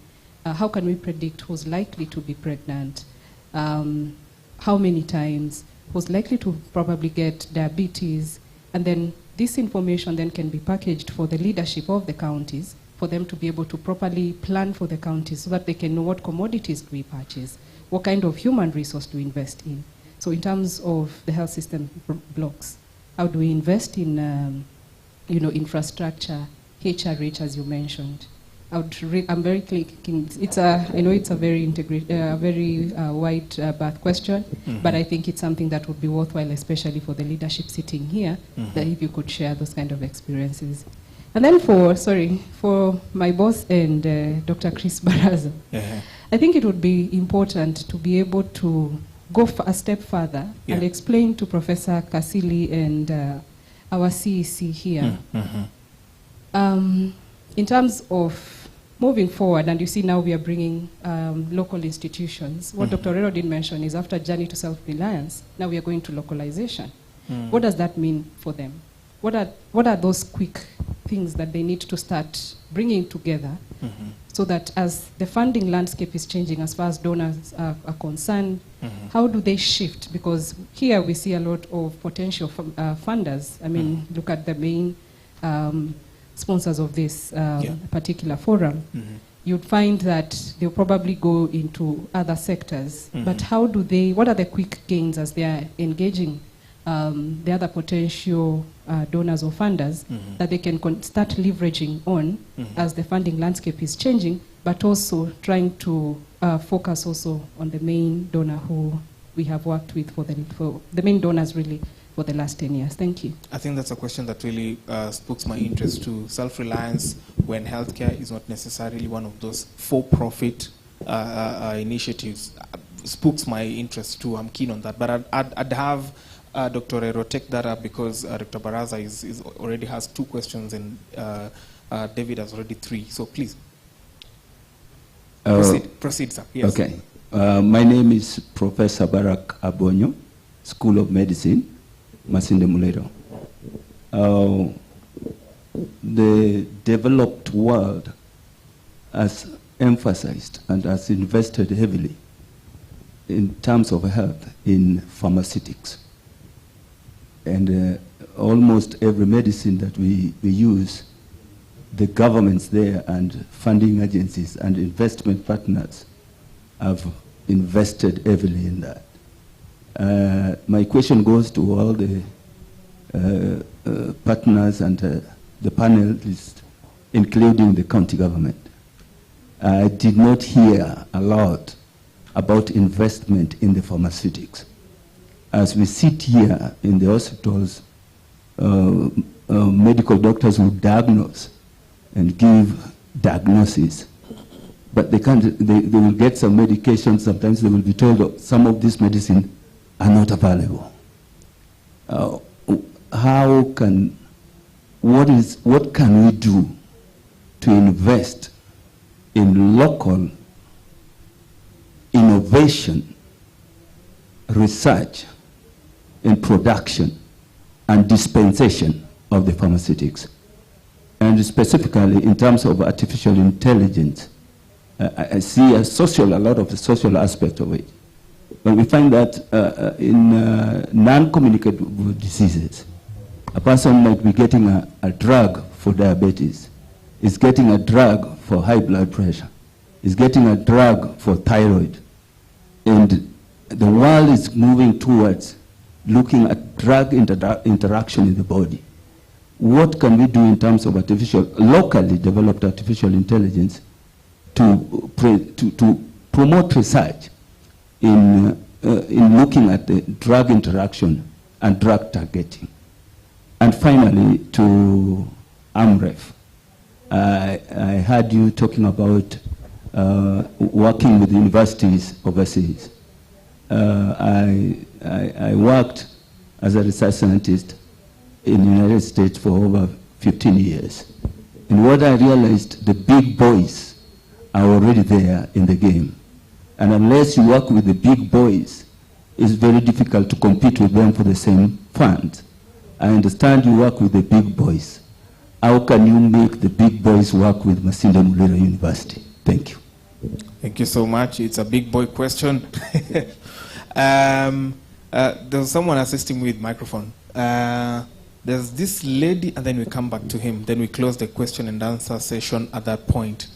How can we predict who's likely to be pregnant? How many times? Who's likely to probably get diabetes? And then this information then can be packaged for the leadership of the counties, for them to be able to properly plan for the counties so that they can know what commodities do we purchase, what kind of human resource do we invest in. So in terms of the health system blocks, how do we invest in infrastructure, HRH as you mentioned? I'm very clicking. I know it's a very wide berth question, but I think it's something that would be worthwhile, especially for the leadership sitting here, that if you could share those kind of experiences. And then for my boss and Dr. Chris Barasa, I think it would be important to be able to go a step further and explain to Professor Kasili and our CEC here In terms of moving forward, and you see now we are bringing local institutions, what Dr. Rero did mention is after journey to self-reliance, now we are going to localization. What does that mean for them? What are those quick things that they need to start bringing together so that as the funding landscape is changing as far as donors are concerned, how do they shift? Because here we see a lot of potential funders. I mean, look at the main sponsors of this particular forum. You'd find that they'll probably go into other sectors. But how do they, what are the quick gains as they are engaging the other potential donors or funders that they can start leveraging on as the funding landscape is changing, but also trying to focus also on the main donor who we have worked with for the main donors really for the last 10 years. Thank you. I think that's a question that really spokes my interest to self-reliance when healthcare is not necessarily one of those for-profit initiatives. Spokes my interest too. I'm keen on that. But I'd have Dr. Rero take that up because Dr. Barasa is already has 2 questions and David has already 3. So please. Proceed, sir. Yes. Okay. My name is Professor Barak Abonyo, School of Medicine, Masinde Mulero. The developed world has emphasized and has invested heavily in terms of health in pharmaceutics. And almost every medicine that we use, the governments there and funding agencies and investment partners have invested heavily in that. My question goes to all the partners and the panelists, including the county government. I did not hear a lot about investment in the pharmaceutics. As we sit here in the hospitals, medical doctors will diagnose and give diagnosis, but they can't. They will get some medication. Sometimes they will be told that some of these medicine are not available. What can we do to invest in local innovation, research, in production and dispensation of the pharmaceutics? And specifically in terms of artificial intelligence, I see a lot of the social aspect of it. But we find that in non-communicable diseases, a person might be getting a drug for diabetes, is getting a drug for high blood pressure, is getting a drug for thyroid. And the world is moving towards looking at drug interaction in the body. What can we do in terms of locally developed artificial intelligence to promote research in looking at the drug interaction and drug targeting? And finally, to AMREF, I heard you talking about working with universities overseas. I worked as a research scientist in the United States for over 15 years. And what I realized, the big boys are already there in the game. And unless you work with the big boys, it's very difficult to compete with them for the same funds. I understand you work with the big boys. How can you make the big boys work with Masinde Mulero University? Thank you. Thank you so much. It's a big boy question. There's someone assisting with microphone. There's this lady, and then we come back to him. Then we close the question and answer session at that point.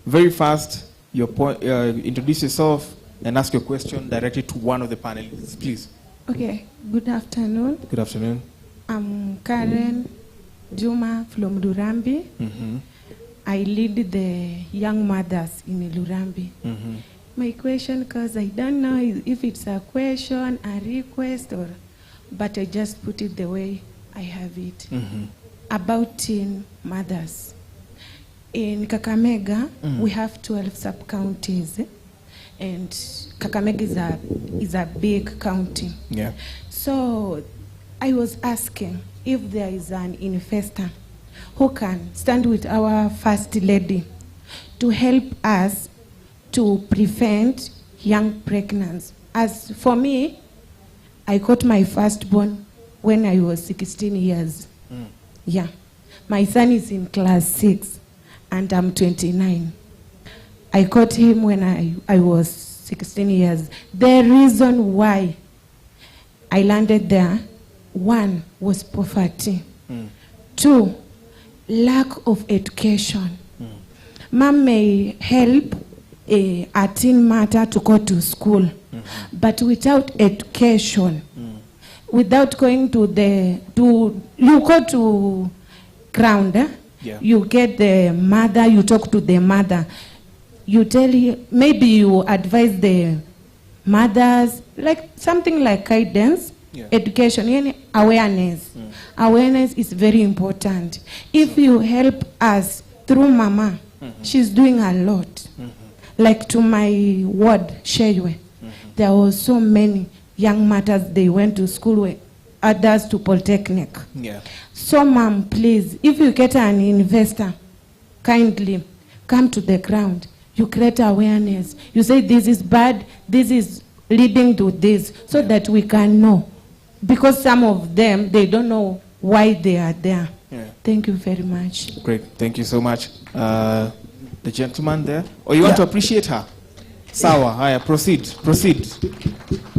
Very fast, your point, introduce yourself and ask your question directly to one of the panelists, please. Okay, good afternoon. Good afternoon. I'm Karen Juma from Lurambi. I lead the young mothers in Lurambi. My question, because I don't know if it's a question, a request, but I just put it the way I have it. About teen mothers. In Kakamega, we have 12 sub-counties, and Kakamega is a big county. Yeah. So I was asking if there is an investor who can stand with our First Lady to help us to prevent young pregnancy. As for me, I got my firstborn when I was 16 years. Yeah. My son is in class 6 and I'm 29. I got him when I was 16 years. The reason why I landed there, 1 was poverty. 2, lack of education. Mom may help a teen matter to go to school, but without education, without going to you go to ground, you get the mother, you talk to the mother, you tell him, maybe you advise the mothers, like something like guidance, education, awareness. Awareness is very important. If you help us through Mama, she's doing a lot. Like to my ward, Sheywe, there were so many young mothers, they went to school with others to Polytechnic. So Mom, please, if you get an investor, kindly come to the ground. You create awareness. You say this is bad, this is leading to this, so that we can know. Because some of them, they don't know why they are there. Thank you very much. Great, thank you so much. The gentleman there. Or you want to appreciate her? Sawa, haya, proceed.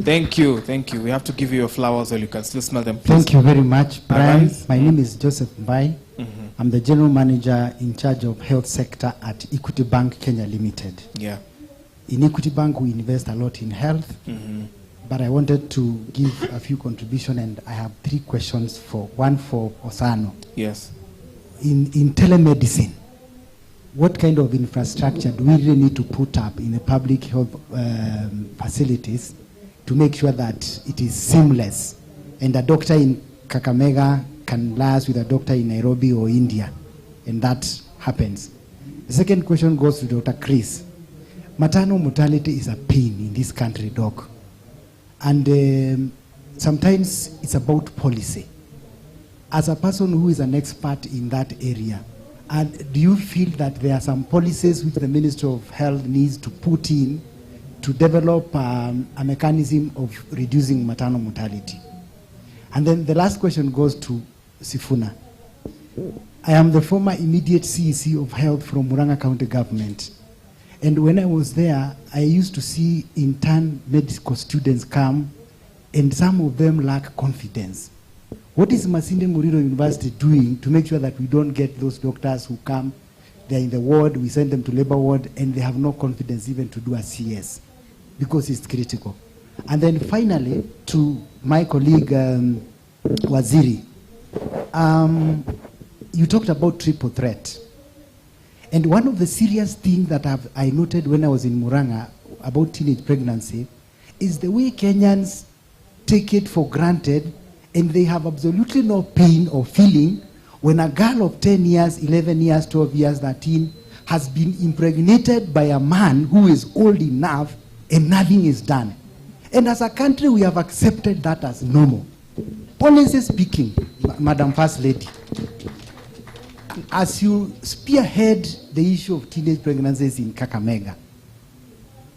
Thank you. We have to give you your flowers or you can still smell them, please. Thank you very much, Brian. My name is Joseph Mbai. I'm the General Manager in charge of health sector at Equity Bank Kenya Limited. In Equity Bank, we invest a lot in health, but I wanted to give a few contributions, and I have 3 questions, one for Osano. Yes. In telemedicine, what kind of infrastructure do we really need to put up in the public health facilities to make sure that it is seamless and a doctor in Kakamega can liaise with a doctor in Nairobi or India, and that happens? The second question goes to Dr. Chris. Maternal mortality is a pain in this country, Doc. And sometimes it's about policy. As a person who is an expert in that area, and do you feel that there are some policies which the Ministry of Health needs to put in to develop a mechanism of reducing maternal mortality? And then the last question goes to Sifuna. I am the former immediate CEC of health from Murang'a County Government. And when I was there, I used to see intern medical students come, and some of them lack confidence. What is Masinde Muliro University doing to make sure that we don't get those doctors who come, they're in the ward, we send them to labor ward, and they have no confidence even to do a CS, because it's critical. And then finally, to my colleague, Waziri, you talked about triple threat. And one of the serious things that I noted when I was in Murang'a about teenage pregnancy is the way Kenyans take it for granted, and they have absolutely no pain or feeling when a girl of 10 years, 11 years, 12 years, 13 has been impregnated by a man who is old enough and nothing is done. And as a country, we have accepted that as normal. Honestly speaking, Madam First Lady, as you spearhead the issue of teenage pregnancies in Kakamega,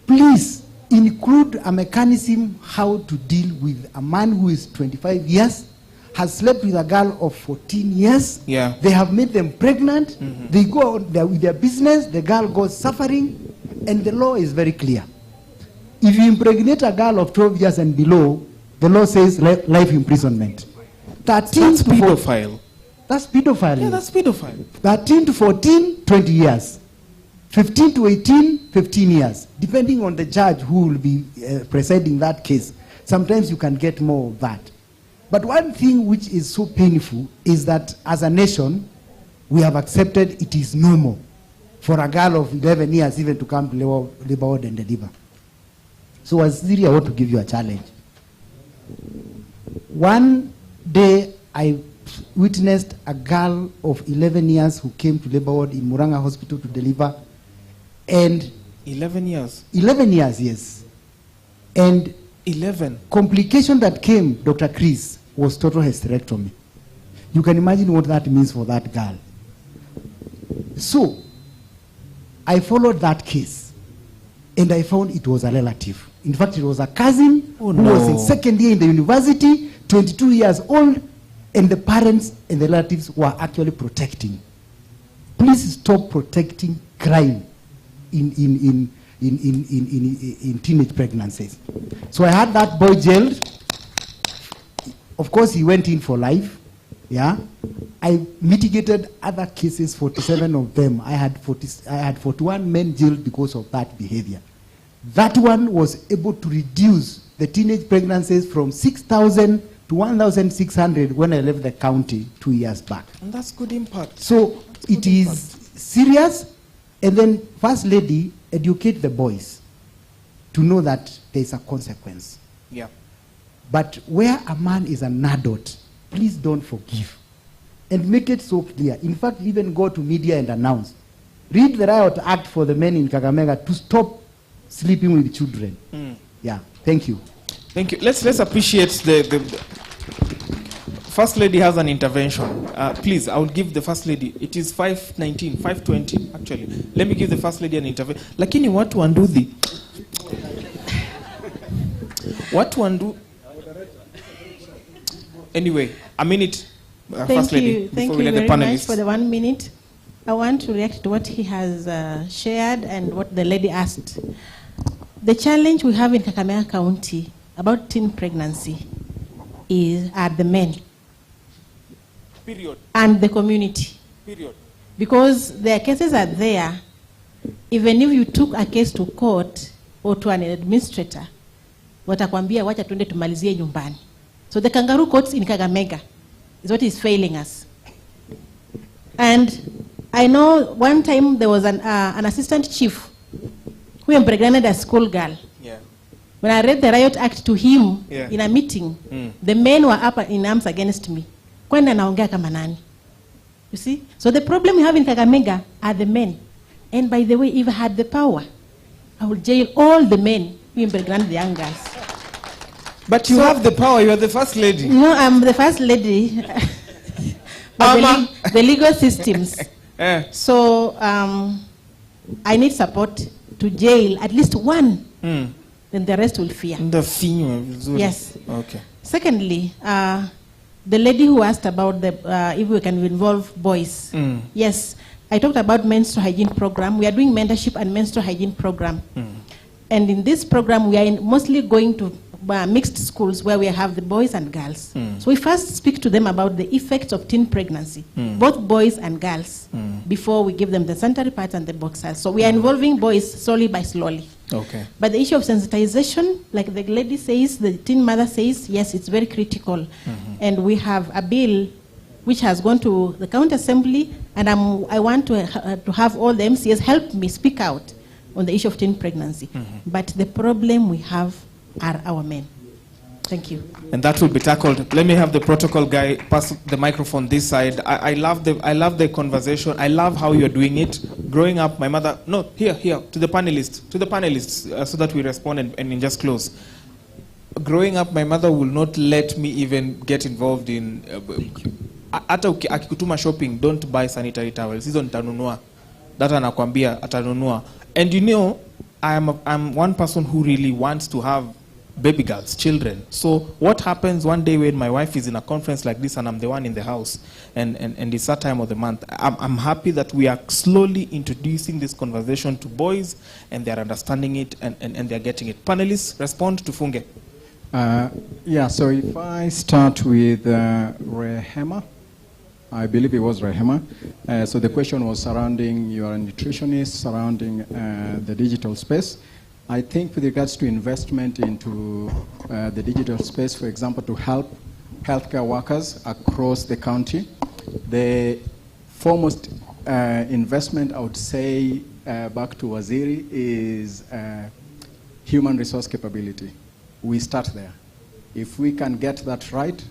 please include a mechanism how to deal with a man who is 25 years, has slept with a girl of 14 years. They have made them pregnant. They go out there with their business. The girl goes suffering, and the law is very clear. If you impregnate a girl of 12 years and below, the law says life imprisonment. 13 That's to pedophile. That's pedophile. Yeah, that's pedophile. 13 to 14, 20 years. 15 to 18, 15 years. Depending on the judge who will be presiding that case, sometimes you can get more of that. But one thing which is so painful is that as a nation, we have accepted it is normal for a girl of 11 years even to come to labor ward and deliver. So Waziri, I want to give you a challenge. One day, I witnessed a girl of 11 years who came to labor ward in Murang'a Hospital to deliver, and 11 years? 11 years, yes. And complication that came, Dr. Chris, was total hysterectomy. You can imagine what that means for that girl. So, I followed that case, and I found it was a relative. In fact, it was a cousin who was in second year in the university, 22 years old, and the parents and the relatives were actually protecting. Please stop protecting crime in teenage pregnancies. So I had that boy jailed. Of course, he went in for life. Yeah, I mitigated other cases, 47 of them. I had 41 men jailed because of that behavior. That one was able to reduce the teenage pregnancies from 6,000 to 1,600 when I left the county 2 years back. And that's good impact. So it is serious. And then, First Lady, educate the boys to know that there is a consequence. Yeah. But where a man is an adult, please don't forgive. And make it so clear. In fact, even go to media and announce. Read the Riot Act for the men in Kakamega to stop sleeping with children. Yeah, thank you. Thank you. Let's appreciate the First Lady has an intervention. Please, I will give the First Lady. It is 5:19, 5:20 actually. Let me give the First Lady an intervention. Lakini watu wanduthi. Watu wandu. Anyway, a minute. First Lady. Thank you very much for the 1 minute. I want to react to what he has shared and what the lady asked. The challenge we have in Kakamega County about teen pregnancy are the men. Period. And the community. Period. Because their cases are there. Even if you took a case to court or to an administrator, watakwambia wacha tuende tumalizie nyumbani. So the kangaroo courts in Kakamega is what is failing us. And I know one time there was an assistant chief who impregnated a school girl. Yeah. When I read the Riot Act to him in a meeting, the men were up in arms against me. Kwani anaongea kama nani? You see? So the problem we have in Kakamega are the men. And by the way, if I had the power, I would jail all the men who impregnated the young girls. But you have the power, you are the First Lady. No, I'm the First Lady. But the legal systems. So I need support to jail at least one. Then the rest will fear. Yes. Okay. Secondly, the lady who asked about if we can involve boys. Yes, I talked about menstrual hygiene program. We are doing mentorship and menstrual hygiene program. And in this program, we are mostly going to mixed schools where we have the boys and girls. So we first speak to them about the effects of teen pregnancy, both boys and girls, before we give them the sanitary pads and the boxers. So we are involving boys slowly by slowly. Okay. But the issue of sensitization, like the lady says, the teen mother says, yes, it's very critical. And we have a bill which has gone to the county assembly, and I want to have all the MCAs help me speak out on the issue of teen pregnancy. But the problem we have are our men. Thank you. And that will be tackled. Let me have the protocol guy pass the microphone this side. I love the conversation. I love how you're doing it. Growing up, my mother, no, here, to the panelists, so that we respond and just close. Growing up, my mother will not let me even get involved in, hata akikutuma shopping, don't buy sanitary towels. Hizo nitanunua. Data anakwambia atanunua. And you know, I'm one person who really wants to have baby girls, children. So what happens one day when my wife is in a conference like this and I'm the one in the house and it's that time of the month, I'm happy that we are slowly introducing this conversation to boys and they're understanding it and they're getting it. Panelists, respond to Funge. Yeah, so if I start with Rehema, I believe it was Rehema. So the question was surrounding, you are a nutritionist, surrounding the digital space. I think with regards to investment into the digital space, for example, to help healthcare workers across the county, the foremost investment I would say back to Waziri is human resource capability. We start there. If we can get that right,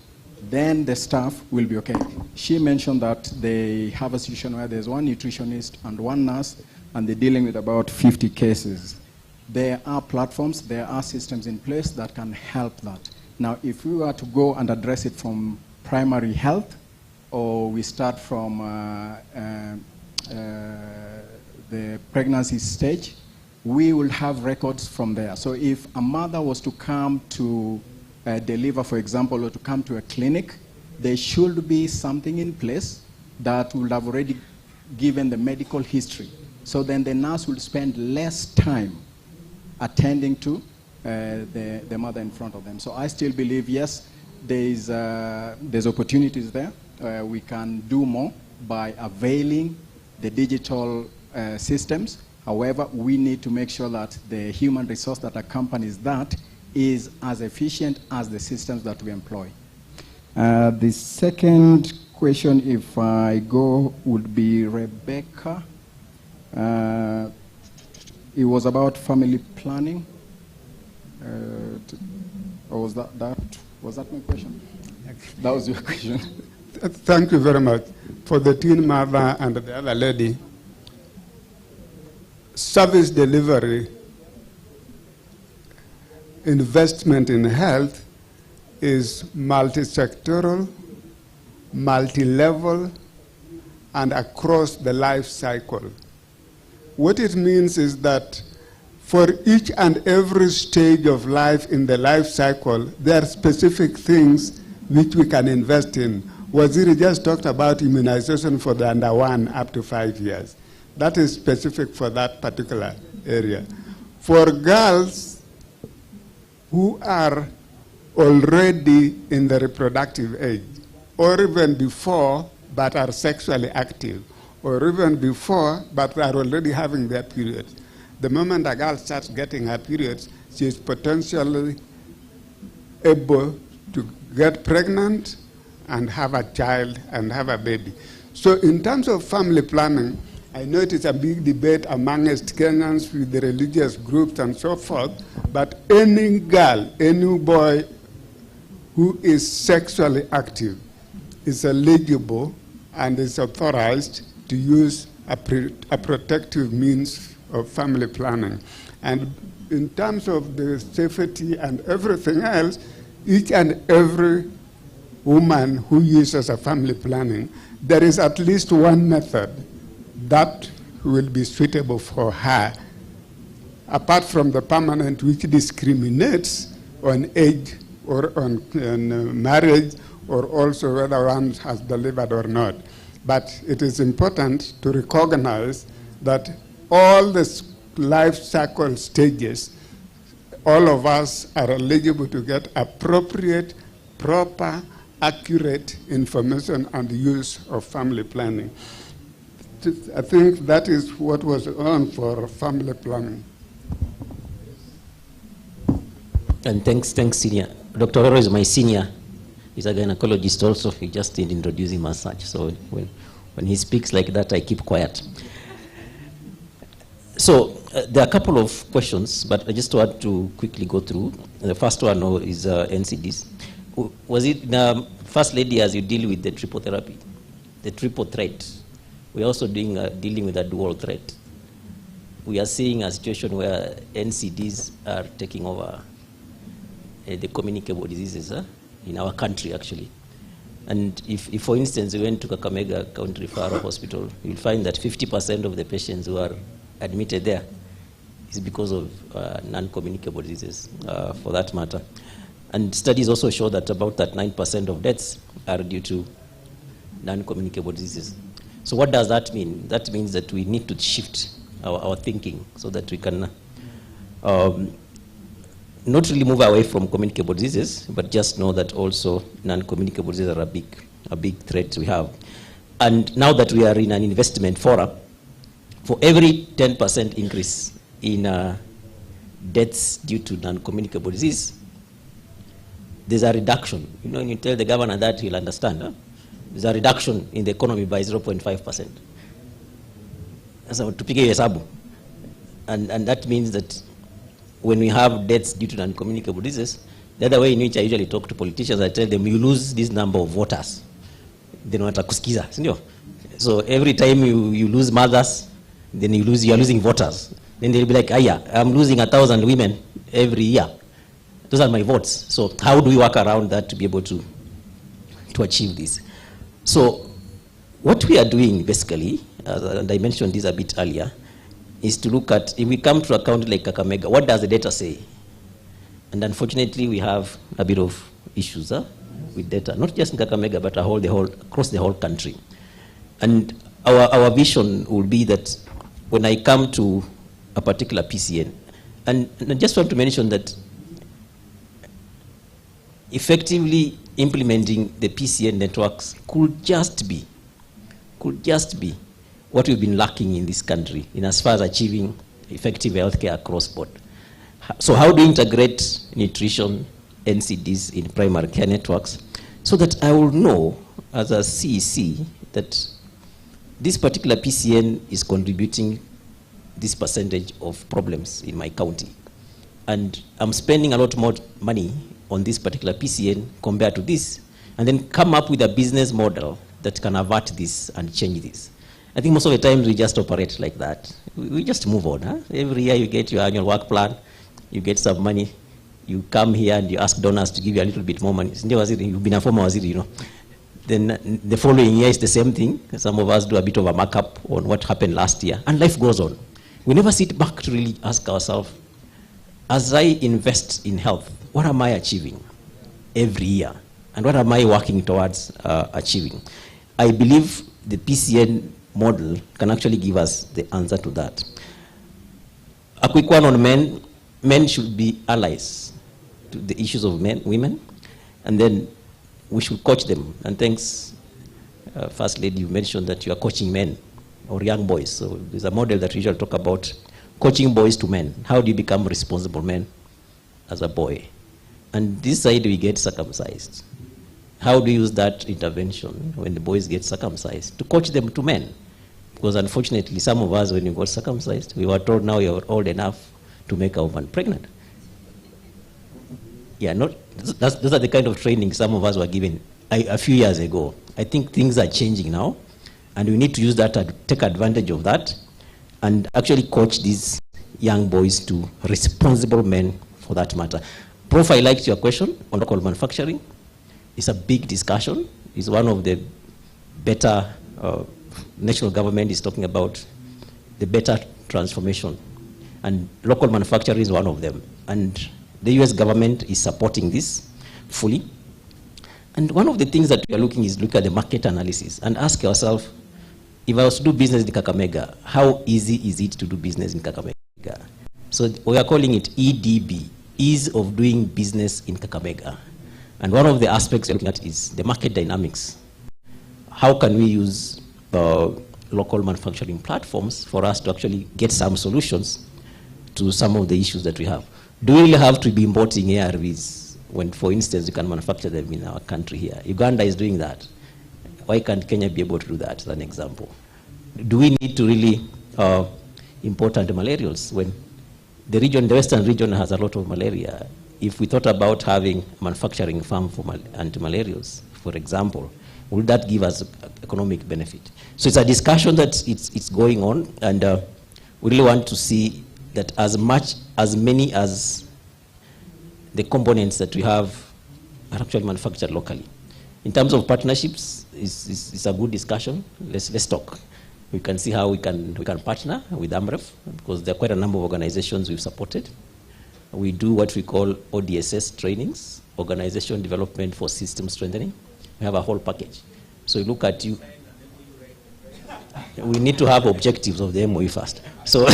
then the staff will be okay. She mentioned that they have a situation where there's one nutritionist and one nurse, and they're dealing with about 50 cases. There are platforms, there are systems in place that can help that. Now, if we were to go and address it from primary health or we start from the pregnancy stage, we will have records from there. So if a mother was to come to deliver, for example, or to come to a clinic, there should be something in place that would have already given the medical history. So then the nurse will spend less time attending to the mother in front of them. So I still believe, yes, there's opportunities there. We can do more by availing the digital systems. However, we need to make sure that the human resource that accompanies that is as efficient as the systems that we employ. The second question, if I go, would be Rebecca. It was about family planning. Or was that my question? That was your question. Thank you very much. For the teen mother and the other lady, service delivery, investment in health is multi-sectoral, multi-level, and across the life cycle. What it means is that for each and every stage of life in the life cycle, there are specific things which we can invest in. Waziri just talked about immunization for the under 1 up to 5 years. That is specific for that particular area. For girls who are already in the reproductive age, or even before but are sexually active, or even before but are already having their periods, the moment a girl starts getting her periods, she is potentially able to get pregnant and have a child and have a baby. So in terms of family planning, I know it is a big debate amongst Kenyans with the religious groups and so forth, but any girl, any boy who is sexually active is eligible and is authorized to use a protective means of family planning. And in terms of the safety and everything else, each and every woman who uses a family planning, there is at least one method that will be suitable for her, apart from the permanent, which discriminates on age or on marriage, or also whether one has delivered or not. But it is important to recognize that all the life cycle stages, all of us are eligible to get appropriate, proper, accurate information on the use of family planning. I think that is what was on for family planning. And thanks, senior. Dr. Oro is my senior. He's a gynecologist also. He just didn't introduce him as such. So when he speaks like that, I keep quiet. So there are a couple of questions, but I just want to quickly go through. The first one is NCDs. Was it the First Lady, as you deal with the triple therapy, the triple threat? We're also dealing with a dual threat. We are seeing a situation where NCDs are taking over the communicable diseases in our country, actually. And if, for instance, we went to Kakamega County Referral Hospital, you'll find that 50% of the patients who are admitted there is because of non-communicable diseases, for that matter. And studies also show that about that 9% of deaths are due to non-communicable diseases. So what does that mean? That means that we need to shift our thinking so that we can not really move away from communicable diseases, but just know that also non-communicable diseases are a big threat we have. And now that we are in an investment forum, for every 10% increase in deaths due to non-communicable disease, there's a reduction. You know, when you tell the governor that, he'll understand. There's a reduction in the economy by 0.5%. So to pick a hesabu. And that means that when we have deaths due to non-communicable diseases, the other way in which I usually talk to politicians, I tell them, you lose this number of voters. Then watakusikiza, sindio? So every time you lose mothers, then you're losing voters. Then they'll be like, yeah, I'm losing 1,000 women every year. Those are my votes. So how do we work around that to be able to achieve this? So what we are doing basically, and I mentioned this a bit earlier, is to look at, if we come to a county like Kakamega, what does the data say? And unfortunately, we have a bit of issues with data, not just in Kakamega, but across the whole country. And our vision will be that when I come to a particular PCN, and I just want to mention that effectively implementing the PCN networks could just be what we've been lacking in this country in as far as achieving effective healthcare across board. So how do you integrate nutrition, NCDs in primary care networks so that I will know as a CEC that this particular PCN is contributing this percentage of problems in my county. And I'm spending a lot more money on this particular PCN compared to this, and then come up with a business model that can avert this and change this. I think most of the time we just operate like that. We just move on. Huh? Every year you get your annual work plan, you get some money, you come here and you ask donors to give you a little bit more money. You've been a former waziri, you know. Then the following year is the same thing. Some of us do a bit of a markup on what happened last year, and life goes on. We never sit back to really ask ourselves, as I invest in health, what am I achieving every year? And what am I working towards achieving? I believe the PCN model can actually give us the answer to that. A quick one on men. Men should be allies to the issues of women, and then we should coach them. And thanks, First Lady, you mentioned that you are coaching men or young boys. So there's a model that we usually talk about, coaching boys to men. How do you become responsible men as a boy? And this side we get circumcised. How do you use that intervention when the boys get circumcised to coach them to men? Because unfortunately, some of us, when we got circumcised, we were told now you're old enough to make a woman pregnant. Yeah, those are the kind of training some of us were given a few years ago. I think things are changing now, and we need to use that to take advantage of that and actually coach these young boys to responsible men for that matter. Prof, I liked your question on local manufacturing. It's a big discussion. It's one of the better, national government is talking about the better transformation. And local manufacturing is one of them. And the US government is supporting this fully. And one of the things that we are looking is look at the market analysis and ask yourself, if I was to do business in Kakamega, how easy is it to do business in Kakamega? So we are calling it EDB, ease of doing business in Kakamega. And one of the aspects we're looking at is the market dynamics. How can we use local manufacturing platforms for us to actually get some solutions to some of the issues that we have? Do we really have to be importing ARVs when, for instance, you can manufacture them in our country here? Uganda is doing that. Why can't Kenya be able to do that, as an example? Do we need to really import antimalarials when the region, the western region, has a lot of malaria? If we thought about having a manufacturing farm for antimalarials, for example, would that give us economic benefit? So it's a discussion that it's going on, and we really want to see that as many as the components that we have are actually manufactured locally. In terms of partnerships, it's a good discussion. Let's talk. We can see how we can partner with AMREF, because there are quite a number of organizations we've supported. We do what we call ODSS trainings, Organization Development for System Strengthening. We have a whole package. So we look at you. We need to have objectives of the MOE first. So,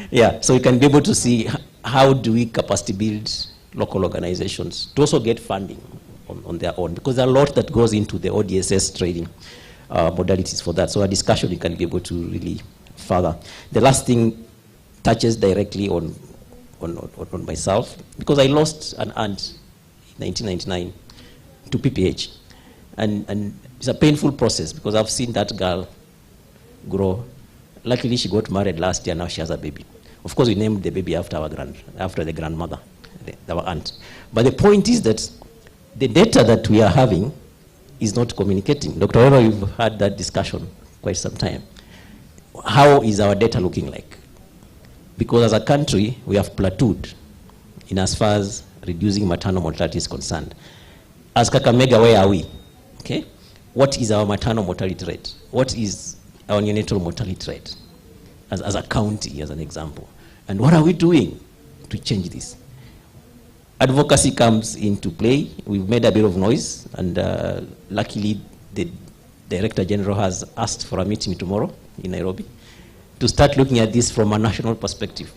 yeah, so we can be able to see how do we capacity build local organizations to also get funding on their own, because there are a lot that goes into the ODSS training modalities for that. So a discussion you can be able to really further. The last thing touches directly on myself, because I lost an aunt in 1999 to PPH. And it's a painful process, because I've seen that girl grow. Luckily, she got married last year. Now she has a baby. Of course, we named the baby after the grandmother, our aunt. But the point is that the data that we are having is not communicating. Dr. Oro, you've had that discussion quite some time. How is our data looking like? Because as a country, we have plateaued in as far as reducing maternal mortality is concerned. As Kakamega, where are we? Okay? What is our maternal mortality rate? What is our neonatal mortality rate? As a county, as an example. And what are we doing to change this? Advocacy comes into play. We've made a bit of noise, and luckily the Director General has asked for a meeting tomorrow in Nairobi to start looking at this from a national perspective,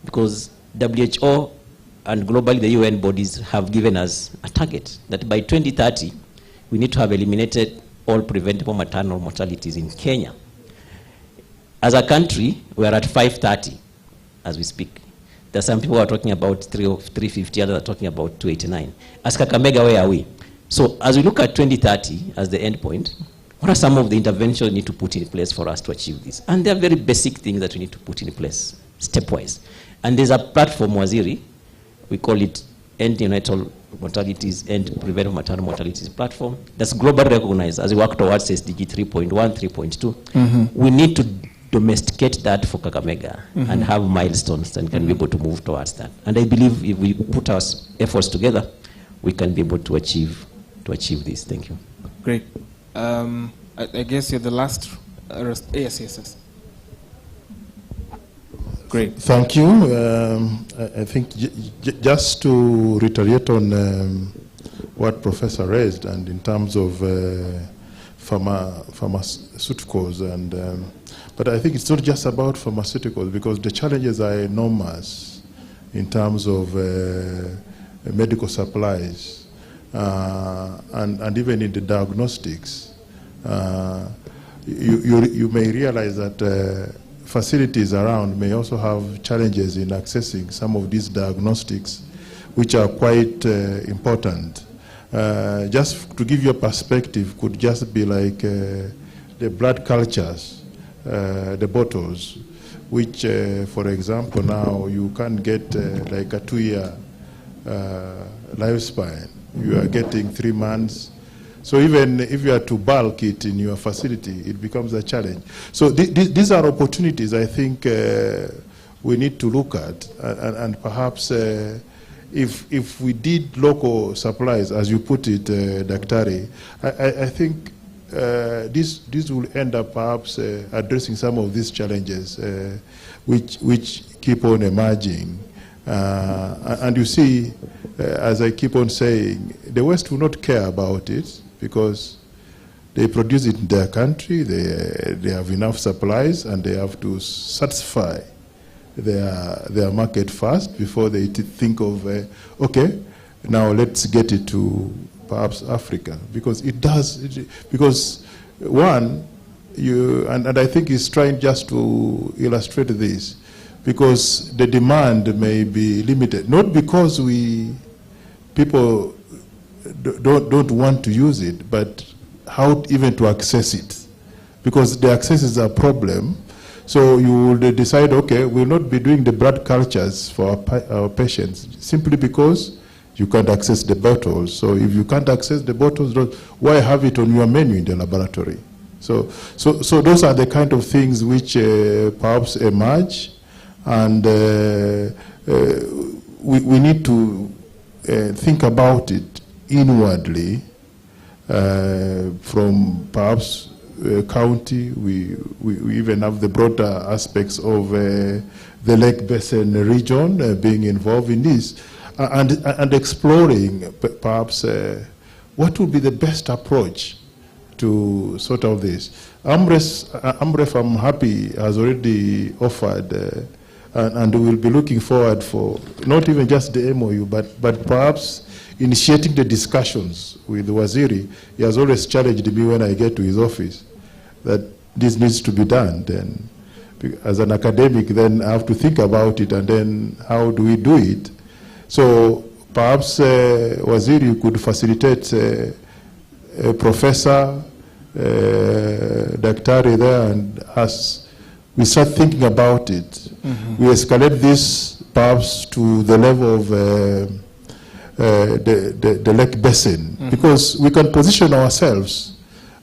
because WHO and globally the UN bodies have given us a target that by 2030 we need to have eliminated all preventable maternal mortalities in Kenya. As a country, we are at 530 as we speak. There are some people who are talking about 350, others are talking about 289. As Kakamega, where are we? So as we look at 2030 as the end point, what are some of the interventions we need to put in place for us to achieve this? And there are very basic things that we need to put in place, stepwise. And there's a platform, Waziri, we call it End Neonatal Mortalities, End Preventable Maternal Mortalities platform, that's globally recognized as we work towards SDG 3.1, 3.2. We need to domesticate that for Kakamega and have milestones and can be able to move towards that. And I believe if we put our efforts together, we can be able to achieve this. Thank you. Great. I guess you're the last. Yes. Great. Thank you. I think just to reiterate on what Professor raised, and in terms of pharmaceuticals, and but I think it's not just about pharmaceuticals, because the challenges are enormous in terms of medical supplies and even in the diagnostics. You may realize that facilities around may also have challenges in accessing some of these diagnostics, which are quite important. Just to give you a perspective, could just be like the blood cultures, the bottles, which, for example, now you can't get like a 2-year lifespan. You are getting 3 months. So even if you are to bulk it in your facility, it becomes a challenge. So these are opportunities I think we need to look at, and perhaps if we did local supplies, as you put it, Daktari, I think this will end up perhaps addressing some of these challenges which keep on emerging. And you see, as I keep on saying, the West will not care about it because they produce it in their country, they have enough supplies, and they have to satisfy their market first before they think of, okay, now let's get it to perhaps Africa, because it does, because one, and I think he's trying just to illustrate this, because the demand may be limited, not because people don't want to use it, but how even to access it, because the access is a problem. So you will decide, okay, we'll not be doing the blood cultures for our patients simply because you can't access the bottles. So if you can't access the bottles, why have it on your menu in the laboratory? So those are the kind of things which perhaps emerge, and we need to think about it inwardly from perhaps county. We even have the broader aspects of the Lake Basin region being involved in this, and exploring perhaps what would be the best approach to sort of this. AMREF, I'm happy, has already offered, and we will be looking forward for not even just the MOU, but perhaps initiating the discussions with Waziri. He has always challenged me when I get to his office that this needs to be done. Then, as an academic, then I have to think about it, and then how do we do it? So perhaps Waziri could facilitate a professor, Daktari there, and as we start thinking about it, we escalate this perhaps to the level of the Lake Basin, because we can position ourselves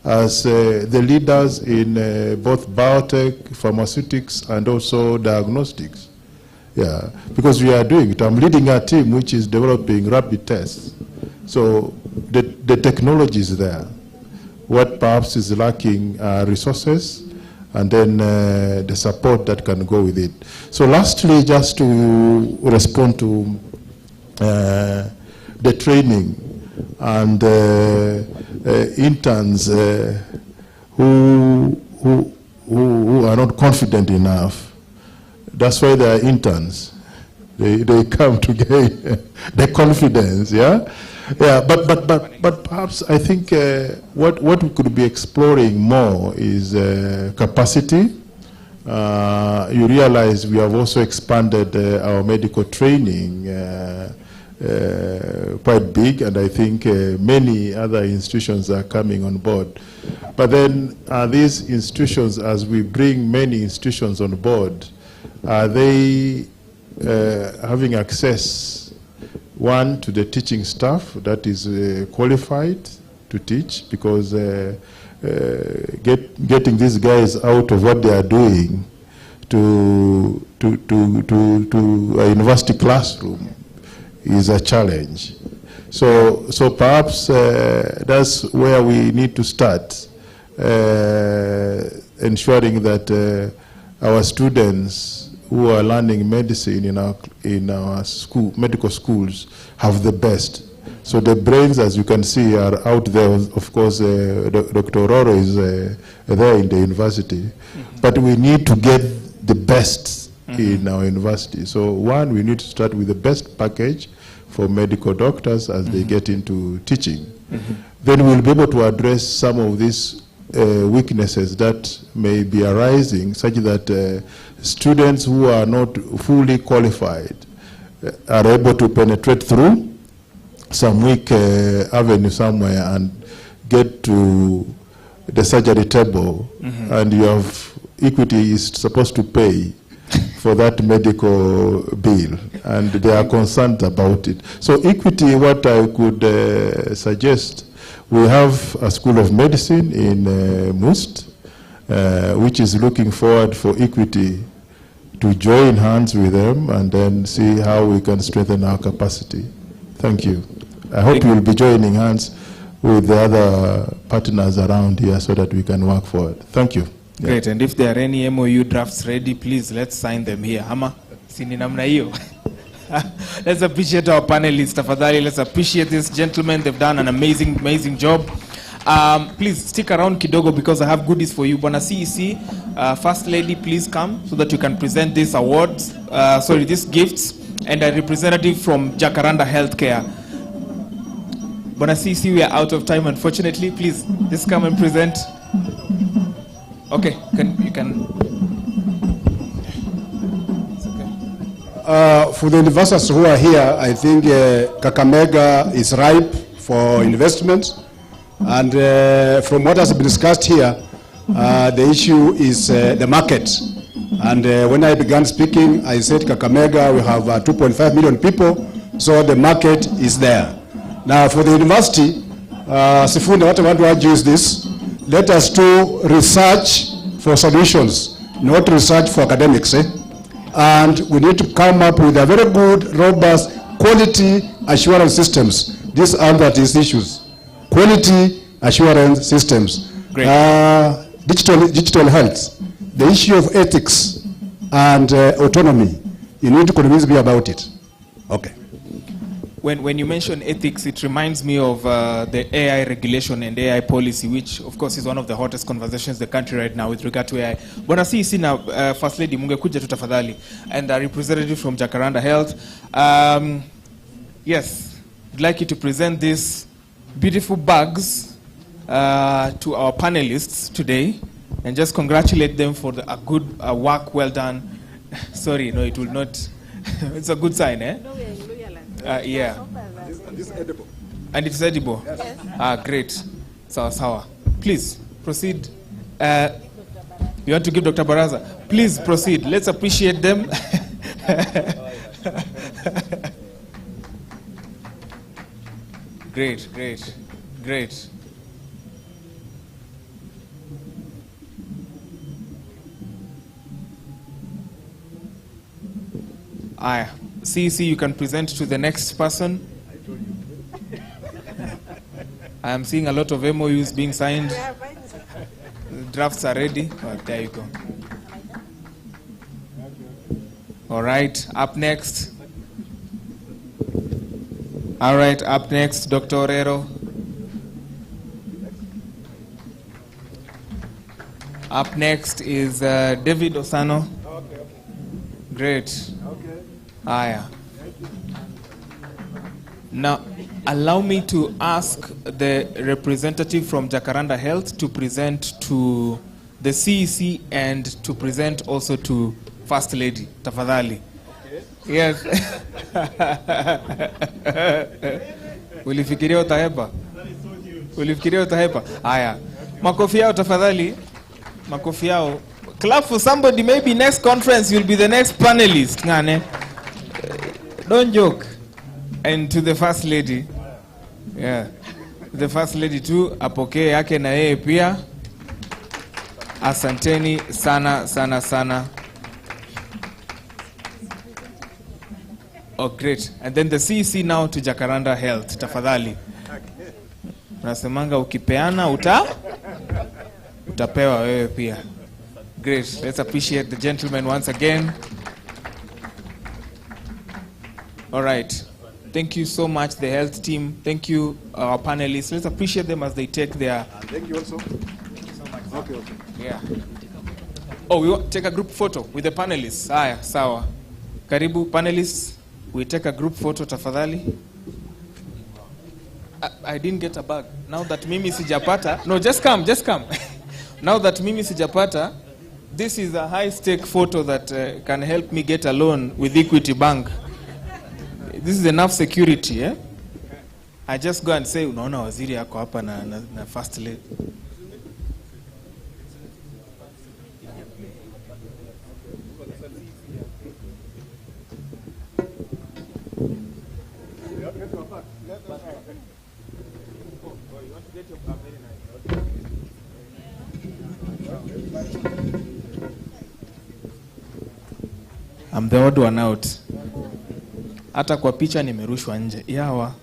as the leaders in both biotech, pharmaceutics, and also diagnostics. Yeah, because we are doing it. I'm leading a team which is developing rapid tests. So the technology is there. What perhaps is lacking are resources, and then the support that can go with it. So lastly, just to respond to the training and interns who are not confident enough. That's why they are interns. They come to gain the confidence, yeah? Yeah, but perhaps I think what we could be exploring more is capacity. You realize we have also expanded our medical training quite big, and I think many other institutions are coming on board. But then these institutions, as we bring many institutions on board, are they having access, one, to the teaching staff that is qualified to teach, because getting these guys out of what they are doing to a university classroom is a challenge. So perhaps that's where we need to start, ensuring that our students who are learning medicine in our medical schools have the best. So the brains, as you can see, are out there. Of course, Dr. Ororo is there in the university. But we need to get the best in our university. So one, we need to start with the best package for medical doctors as they get into teaching. Then we'll be able to address some of these weaknesses that may be arising, such that students who are not fully qualified are able to penetrate through some weak avenue somewhere and get to the surgery table, and you have Equity is supposed to pay for that medical bill, and they are concerned about it. So Equity, what I could suggest, we have a School of Medicine in Must, which is looking forward for Equity to join hands with them and then see how we can strengthen our capacity. Thank you. I hope you will be joining hands with the other partners around here so that we can work forward. Thank you. Yeah. Great, and if there are any MOU drafts ready, please let's sign them here. Hama, sini namna hiyo. Let's appreciate our panelists, tafadhali. Let's appreciate these gentlemen. They've done an amazing job. Please stick around kidogo because I have goodies for you. Bwana CEC, First Lady, please come so that you can present these awards, these gifts, and a representative from Jacaranda Healthcare. Bwana CEC, we are out of time, unfortunately. Please, just come and present. Okay, you can. For the investors who are here, I think Kakamega is ripe for investment. And from what has been discussed here, the issue is the market. And when I began speaking, I said Kakamega, we have 2.5 million people, so the market is there. Now for the university, Sifunde, what I want to urge is this: let us do research for solutions, not research for academics. And we need to come up with a very good, robust, quality assurance systems. These are these issues. Quality assurance systems. Digital health. The issue of ethics and autonomy. You need to convince me about it. Okay. When you mention ethics, it reminds me of the AI regulation and AI policy, which of course is one of the hottest conversations in the country right now with regard to AI. Bwana CEC na First Lady, mungekuja tu tafadhali, and a representative from Jacaranda Health. Yes, I'd like you to present these beautiful bags to our panelists today, and just congratulate them for a good work well done. Sorry, no, it will not. It's a good sign, eh? Yeah. And this is edible. And it's edible? Yes. Great. Sawa. Please, proceed. You want to give Dr. Barasa? Please proceed. Let's appreciate them. Great. CEC, you can present to the next person. I am seeing a lot of MOUs being signed. Drafts are ready. Oh, there you go. All right, up next. All right, up next, Dr. Orero. Up next is David Osano. Okay. Great. Okay. Yeah. Now, allow me to ask the representative from Jacaranda Health to present to the CEC and to present also to First Lady, tafadhali. Okay. Yes. Ulifikiria utahepa? Ulifikiria utahepa? Haya. Makofi yao tafadhali. Makofi yao. Clap for somebody. Maybe next conference you'll be the next panelist. Ngane. Don't joke. And to the First Lady. Yeah. The First Lady too. Apokee yake na yeye pia. Asanteni sana sana sana. Oh, great. And then the CEC now to Jacaranda Health. Tafadhali. Nasemanga ukipeana utapewa wewe pia. Great. Let's appreciate the gentleman once again. All right. Thank you so much, the health team. Thank you, our panelists. Let's appreciate them as they take their... Thank you also. Okay. Yeah. Oh, we want to take a group photo with the panelists. Aya, sawa. Karibu, panelists. We take a group photo, tafadhali. I didn't get a bag. Now that Mimi sijapata... No, just come. Now that Mimi sijapata, this is a high-stake photo that can help me get a loan with Equity Bank. This is enough security, eh? I just go and say, unaona waziri yako hapa na First Lady. I'm the odd one out. Hata kwa picha nimerushwa nje. Yawa.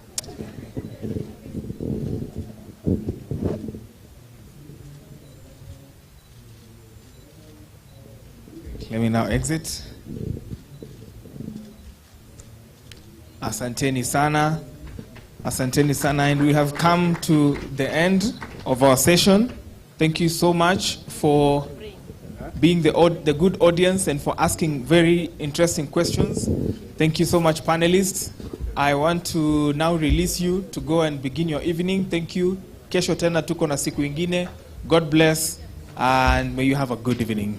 Let me now exit. Asanteni sana. Asanteni sana. And we have come to the end of our session. Thank you so much for being the good audience and for asking very interesting questions. Thank you so much, panelists. I want to now release you to go and begin your evening. Thank you. Kesho tena tuko na siku ingine. God bless and may you have a good evening.